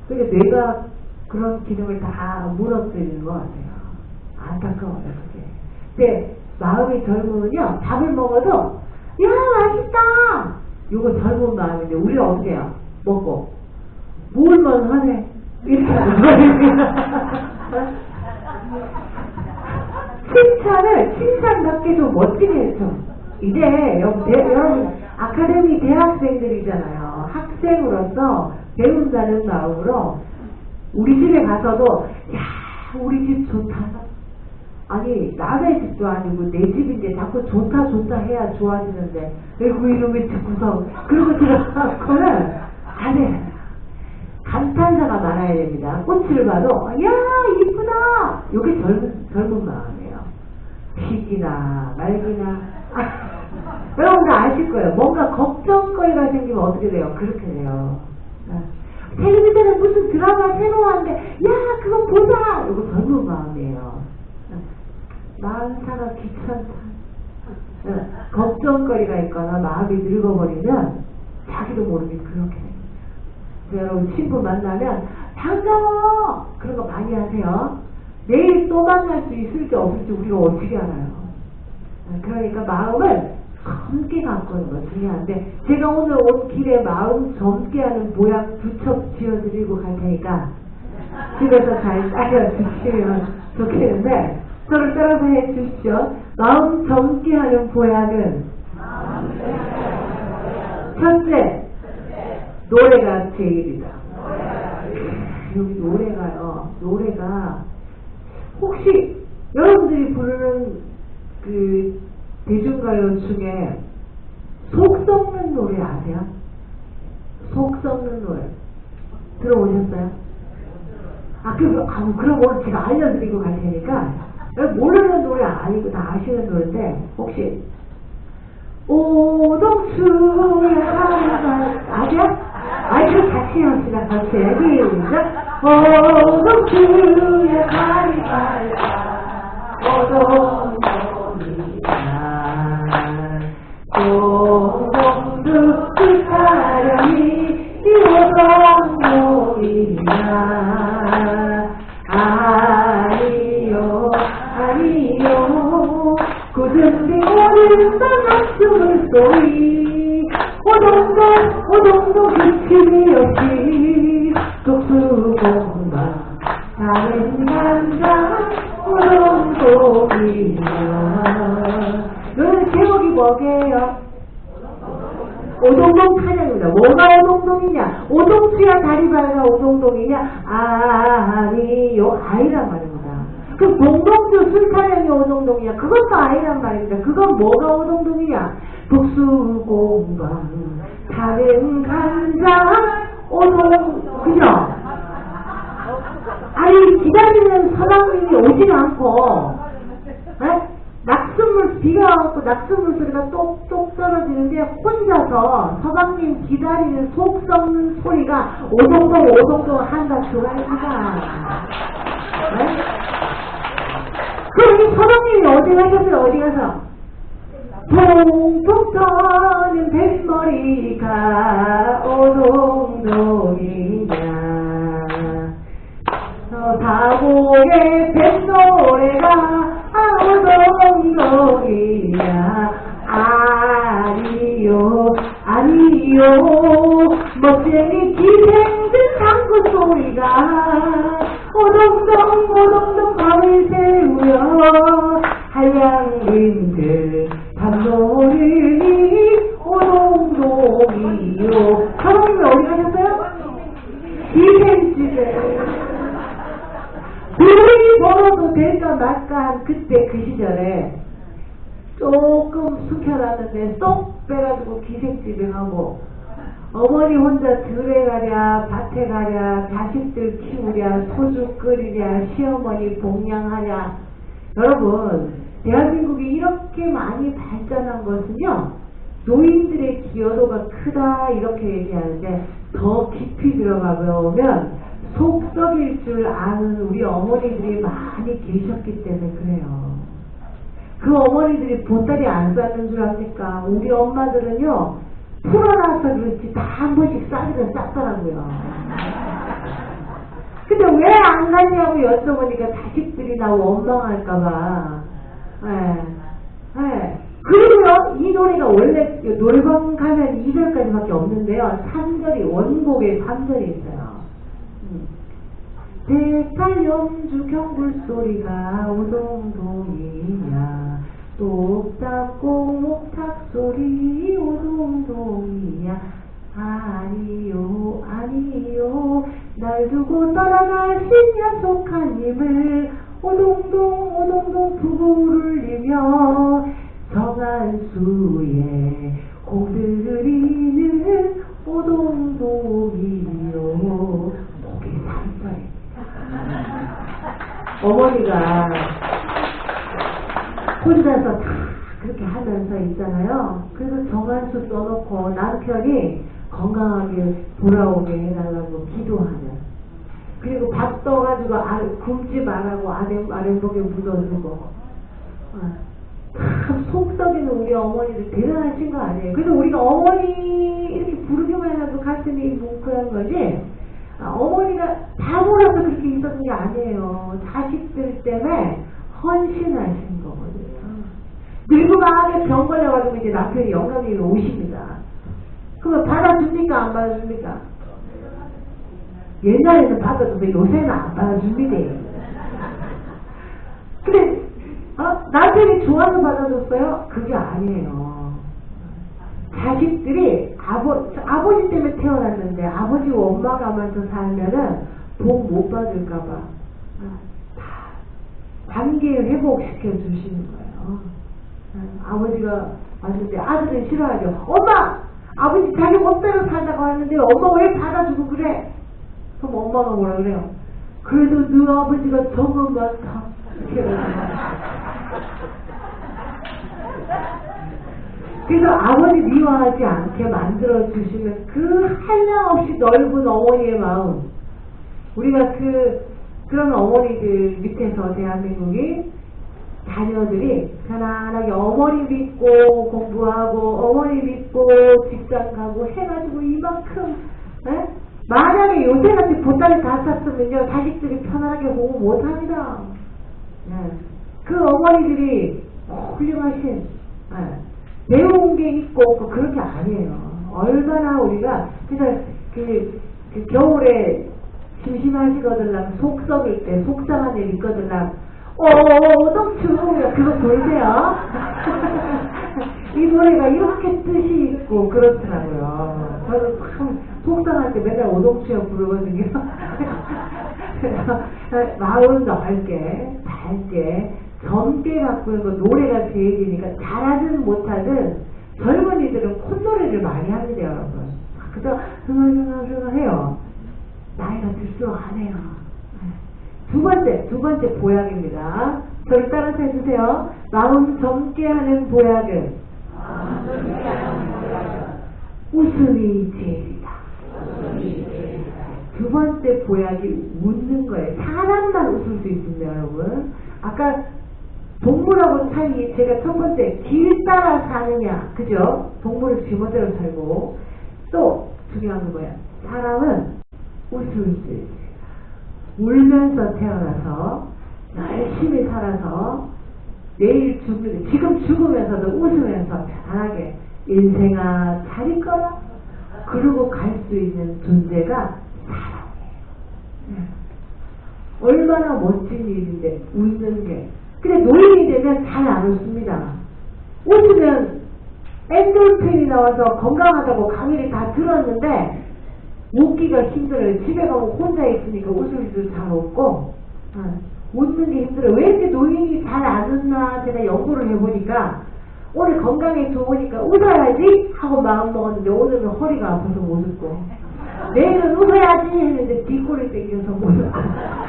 그러니까 뇌가 그런 기능을 다 무너뜨리는 것 같아요. 안타까워요, 그게. 근데 마음이 젊으면요, 밥을 먹어도 야 맛있다! 요거 젊은 마음인데 우리가 어떻게 해요? 먹고 먹을만 하네 이렇게 하는 거예요. 칭찬답게 좀 멋지게 해줘. 이제 여러분 아카데미 대학생들이잖아요. 학생으로서 배운다는 마음으로 우리 집에 가서도 야 우리 집 좋다. 아니 남의 집도 아니고 내 집인데 자꾸 좋다 해야 좋아지는데 왜 그 이름이 듣고서 그러고 들어가고는 안 해. 감탄사가 많아야 됩니다. 꽃을 봐도 야 이쁘다. 이게 젊은 마음이에요. 피기나 말기나 여러분들 아실 거예요. 뭔가 걱정거리가 생기면 어떻게 돼요? 그렇게 돼요. 텔레비전에 무슨 드라마 새로 왔는데 야 그거 보자. 이거 젊은 마음이에요. 마음사가 귀찮다. 걱정거리가 있거나 마음이 늙어버리면 자기도 모르게 그렇게 됩니다. 여러분 친구 만나면 반가워 그런 거 많이 하세요. 내일 또 만날 수 있을지 없을지 우리가 어떻게 알아요. 그러니까 마음을 젊게 가꾸는 거 중요한데 제가 오늘 온 길에 마음 젊게 하는 모양 2첩 지어드리고 갈 테니까 집에서 잘 따라주시면 좋겠는데 저를 따라서 해주십시오. 마음 젊게 하는 보약은 첫째 노래가 제일이다. 여기 노래가 혹시 여러분들이 부르는 그 대중가요 중에 속 썩는 노래 아세요? 속 썩는 노래 들어보셨어요? 그럼 오늘 제가 알려드리고 갈 테니까 모르는 노래 아니고 다 아시는 노래인데 혹시 오동수의 하루가 아세요? 그럼 같이 합시다. 같이 시작. 오동수의 하루가 오동수 그 사람이 오동동이야 아니요 굳은 비오는 낙춤을 쏘이 오동동 기침이 없이 독수공방 다른 남자 오동동이야. 여러분 제목이 뭐게요? 오동동 찬양입니다. 뭐가 오동동이냐? 오동수야 다리 밝아 오동동이냐? 아니요 아이란 말입니다. 그럼 동동주 술 찬양이 오동동이냐? 그것도 아이란 말입니다. 그건 뭐가 오동동이냐? 독수공방 다른 간장 그죠? 아니 기다리는 서방님이 오지 않고 낙숫물 비가 와서 낙숫물 소리가 똑똑 떨어지는데 혼자서 서방님 기다리는 속 썩는 소리가 오동동 한다 그거입니다. 그럼 이 서방님이 어디 가셨어요? 어디 가서? 통통 떠는 뱃머리가 오동동이냐 다곡의 뱃노래가 오동동이냐 아니요 멋쟁이 기생들 장구 소리가 오동동 밤을 새우여 한량님들 밤노르니 오동동이요. 사모님이 어디 가셨어요? 기생집에 돈이 벌어도 될까 말까 한 그때 그 시절에 조금 숙혀놨는데 쏙 빼가지고 기생집에 가고 어머니 혼자 들에 가랴 밭에 가랴 자식들 키우랴 소주 끓이랴 시어머니 봉양하랴. 여러분 대한민국이 이렇게 많이 발전한 것은요 노인들의 기여도가 크다 이렇게 얘기하는데 더 깊이 들어가 보면 속썩일 줄 아는 우리 어머니들이 많이 계셨기 때문에 그래요. 그 어머니들이 보따리 안 쌌는 줄 압니까? 우리 엄마들은요 풀어놔서 그렇지 다 한 번씩 싸기는 쌌더라고요. 근데 왜 안 갔냐고 여쭤보니까 자식들이 나 원망할까봐. 그리고요 이 노래가 원래 노래방 가면 2절까지밖에 없는데요 3절이 원곡에 3절이 있어요. 대팔염주 경불소리가 오동동이냐 똑딱고 목탁소리 오동동이냐 아니요 아니요 날 두고 떠나가신 약속한 님을 오동동 오동동 부부를 울리며 정한수에 고들이는 오동동이요 목이 산소에 어머니가 혼자서 다 그렇게 하면서 있잖아요. 그래서 정한수 써놓고 남편이 건강하게 돌아오게 해달라고 기도하는. 그리고 밥 떠가지고 굶지 말라고 아랫목에 묻어주고. 참 속썩이는 우리 어머니들 대단하신 거 아니에요. 그래서 우리가 어머니 이렇게 부르기만 해도 가슴이 뭉클한 거지. 어머니가 다 몰라서 그렇게 있었던 게 아니에요. 자식들 때문에 헌신하신 거거든요. 늙고 마음에 병 걸려가지고 이제 남편이 영감님이 오십니다. 그러면 받아줍니까? 안 받아줍니까? 옛날에는 받아주면 요새는 안 받아줍니다. 근데 남편이 좋아서 받아줬어요? 그게 아니에요. 자식들이 아버지 때문에 태어났는데 아버지와 엄마가 가면서 살면은 복 못 받을까봐 다 관계 회복시켜 주시는 거예요. 아버지가 왔을 때 아들은 싫어하죠. 엄마! 아버지 자기 멋대로 살다가 왔는데 엄마 왜 받아주고 그래? 그럼 엄마가 뭐라 그래요? 그래도 너 아버지가 정은 많다. 이렇게 그래서 아버지 미워하지 않게 만들어주시면 그 한량없이 넓은 어머니의 마음, 우리가 그런 어머니들 밑에서 대한민국이 자녀들이 편안하게 어머니 믿고 공부하고 어머니 믿고 직장 가고 해가지고 이만큼 만약에 요새같이 보따리 다 쌌으면요 자식들이 편안하게 공부 못합니다. 그 어머니들이 훌륭하신 배운 게 있고 없고 그런 게 아니에요. 얼마나 우리가 그래서 그 겨울에 심심하시거들랑 속 썩일 때 속상한 일 있거들랑 너무 추워요. 그거 보세요. 이 노래가 이렇게 뜻이 있고 그렇더라고요. 저는 참 속상할 때 맨날 오동추역 부르거든요. 마음 넓게 밝게 젊게 바꾸는 거 노래가 제일이니까 잘하든 못하든 젊은이들은 콧노래를 많이 합니다 여러분. 그래서 흥얼흥얼 해요. 나이가 들수록 안 해요. 두 번째 보약입니다. 저를 따라서 해주세요. 마음 젊게 하는 보약은 웃음이 제일이다. 두 번째 보약이 웃는 거예요. 사람만 웃을 수 있습니다 여러분. 아까 동물하고 차이 제가 첫 번째 길 따라 사느냐 그죠? 동물은 지멋대로 살고 또 중요한 건 뭐야? 사람은 웃을 수 있어요. 울면서 태어나서 열심히 살아서 내일 지금 죽으면서도 웃으면서 편하게 인생아 잘 있거라 그러고 갈 수 있는 존재가 사람이에요. 얼마나 멋진 일인데 웃는 게. 근데 노인이 되면 잘 안 웃습니다. 웃으면 엔돌핀이 나와서 건강하다고 강의를 다 들었는데 웃기가 힘들어요. 집에 가면 혼자 있으니까 웃을 줄 잘 없고 웃는 게 힘들어요. 왜 이렇게 노인이 잘 안 웃나 제가 연구를 해보니까 오늘 건강에 좋으니까 웃어야지 하고 마음 먹었는데 오늘은 허리가 아파서 못 웃고 내일은 웃어야지 했는데 뒷골을 땡겨서 못 웃고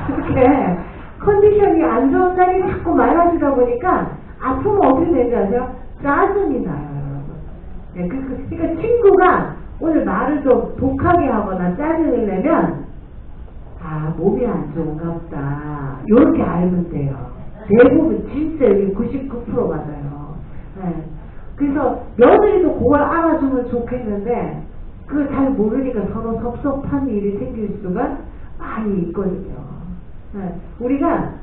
이렇게 컨디션이 안 좋은 날이 자꾸 많아지다 보니까 아프면 어떻게 되는지 아세요? 짜증이 나요 여러분. 네, 그러니까 친구가 오늘 말을 좀 독하게 하거나 짜증을 내면 아 몸이 안 좋은가 보다 이렇게 알면 돼요. 대부분 진짜 99% 맞아요. 네. 그래서 며느리도 그걸 알아주면 좋겠는데 그걸 잘 모르니까 서로 섭섭한 일이 생길 수가 많이 있거든요. 네. 우리가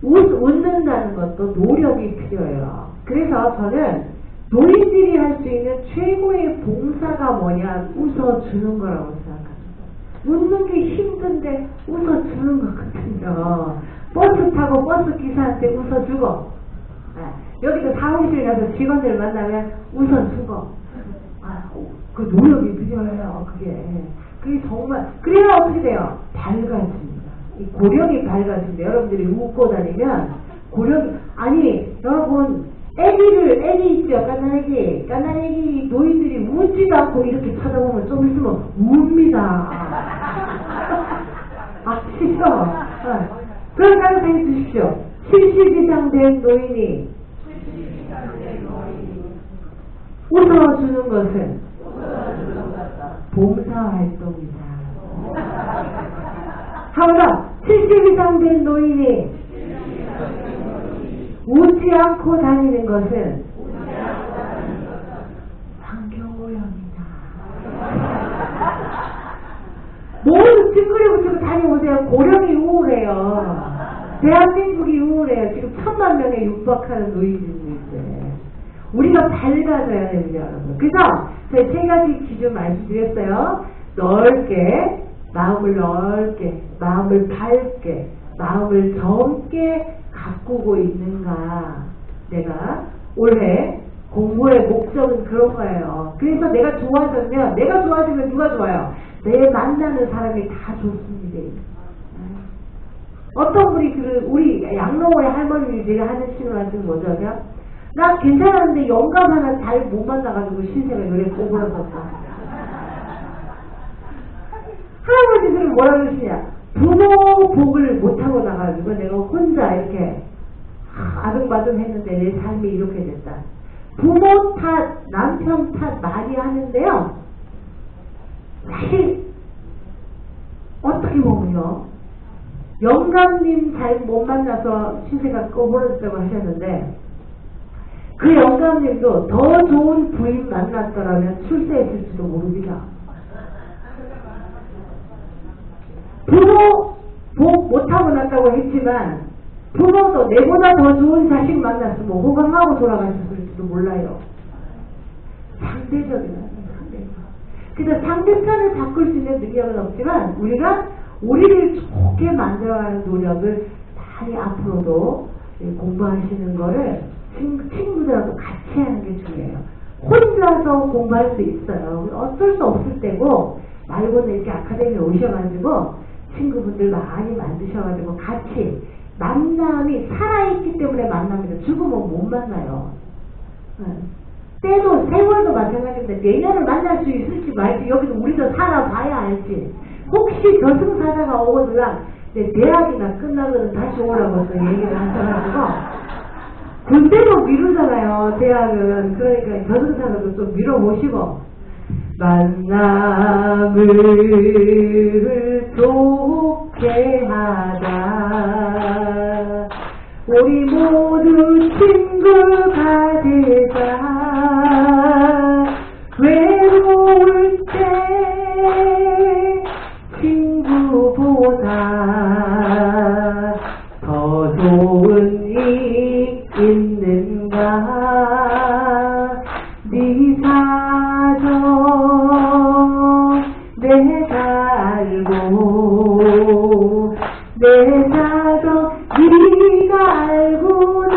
웃는다는 것도 노력이 필요해요. 그래서 저는 노인들이 할 수 있는 최고의 봉사가 뭐냐 웃어주는 거라고 생각합니다. 웃는 게 힘든데 웃어주는 거거든요. 버스 타고 버스 기사한테 웃어주고 여기도 사무실 가서 직원들 만나면 웃어주고 그 노력이 필요해요. 그게 정말 그래야 어떻게 돼요? 밝아집니다. 이 고령이 밝아집니다. 여러분들이 웃고 다니면 고령이 아니 여러분 애기 있죠? 깐난애기 노인들이 웃지도 않고 이렇게 쳐다보면 좀 있으면 웁니다. 아시죠? 그런 생각해 주십시오. 70 이상 된 노인이 웃어주는 것은 봉사활동이다. 하나 70 이상 된 노인이 웃지 않고 다니는 것은 환경오염이다. 뭘 찡그려 붙이고 다녀오세요. 고령이 우울해요. 대한민국이 우울해요. 지금 1000만 명에 육박하는 노인들인데 우리가 밝아져야 됩니다, 여러분. 그래서 저희 3가지 기준 말씀드렸어요. 넓게, 마음을 넓게, 마음을 밝게, 마음을 젊게 가꾸고 있는가. 내가 올해 공부의 목적은 그런 거예요. 그래서 내가 좋아지면 누가 좋아요? 내 만나는 사람이 다 좋습니다. 어떤 분이 우리 양로원의 할머니 제가 하는 신호하시는 뭐냐면 나 괜찮았는데 영감 하나 잘 못 만나가지고 신세가 요래 꼬부라졌다. 할아버지들은 뭐라 그러시냐? 부모 복을 못하고 나가지고 내가 혼자 이렇게 아등바등 했는데 내 삶이 이렇게 됐다. 부모 탓, 남편 탓 많이 하는데요. 사실 어떻게 보면요. 영감님 잘 못 만나서 신세가 꼬부러졌다고 하셨는데 그 영감님도 더 좋은 부인 만났더라면 출세했을지도 모릅니다. 부모 복 못하고 났다고 했지만 부모도 내보다 더 좋은 자식 만났으면 호강하고 돌아가셨을지도 몰라요. 상대적이라는 상대적. 그래서 상대편을 바꿀 수 있는 능력은 없지만 우리가 우리를 좋게 만들어가는 노력을 많이 앞으로도 공부하시는 거를 친구들하고 같이 하는 게 중요해요. 혼자서 공부할 수 있어요. 어쩔 수 없을 때고 말고는 이렇게 아카데미에 오셔가지고 친구분들 많이 만드셔가지고 같이 만남이 살아있기 때문에 만납니다. 죽으면 못 만나요. 때도 세월도 마찬가지인데 내년을 만날 수 있을지 말지 여기서 우리도 살아봐야 알지. 혹시 저승사자가 오거나 대학이나 끝나면 다시 오라고 얘기를 하셔가지고 그때도 미루잖아요. 대학은. 그러니까 저승사자도 좀 밀어보시고 만남을 좋게 하자 우리 모두 친구가 되자 외로울 때 친구보다 더 좋은 이 있는가 네 사정 내가 알고 내 사정 네가 알구나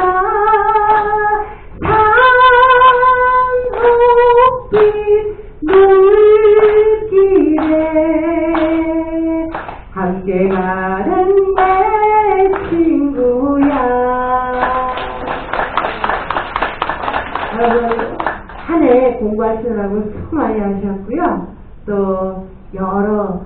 산호빛 물길에 함께 가는 내 친구야. 여러분 한 해 공부하시느라고 수고 많이 하셨고요. 또 여러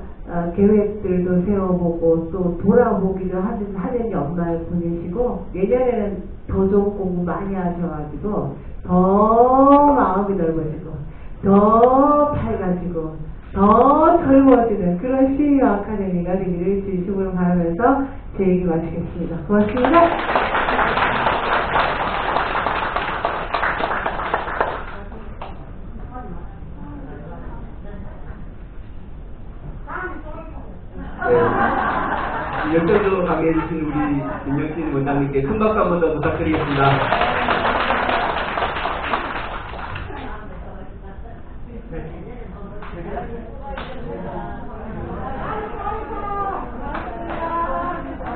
계획들도 세워보고 또 돌아보기도 하는 연말 보내시고 내년에는 더 좋은 공부 많이 하셔가지고 더 마음이 넓어지고 더 밝아지고 더 젊어지는 그런 시의회 아카데미가 되기를 진심으로 바라면서 제 얘기 마치겠습니다. 고맙습니다. 열정적으로 강의해주신 우리 김영진 원장님께 큰 박수 한 번 더 부탁드리겠습니다.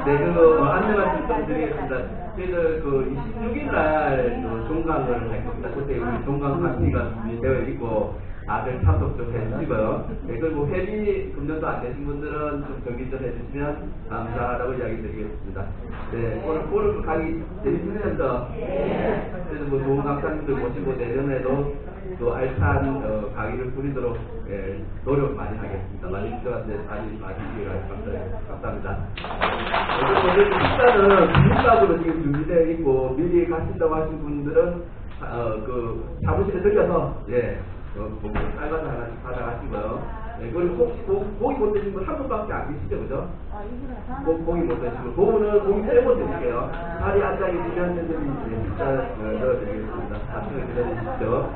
네, 안내 말씀 좀 드리겠습니다. 저희들 26일 날 종강을 할 겁니다. 그때 우리 종강 파티가 준비되어 있고, 다들 참석 좀 해주시고요. 네, 그리고 회비 금전도 안 되신 분들은 좀 정리 좀 해주시면 감사하다고 이야기 드리겠습니다. 네, 오늘 강의 재밌으면서, 그래서 좋은 강사님들 모시고 내년에도 또 알찬 강의를 부리도록 노력 많이 하겠습니다. 많이 저한테 많이 주시기 감사합니다. 오늘 식사는 비빔밥으로 지금 준비되어 있고 미리 가신다고 하신 분들은 사무실에 들려서 쌀과자 하나씩 받아가시고요. 그리고 혹시 고기 못 드시는 분 한 분밖에 안 계시죠, 그죠? 고기 못 드시고 그분은 고기 빼고 드릴게요. 자리에 앉아 계시면 선생님이 식사 넣어드리겠습니다. 답변을 기다려주십시오.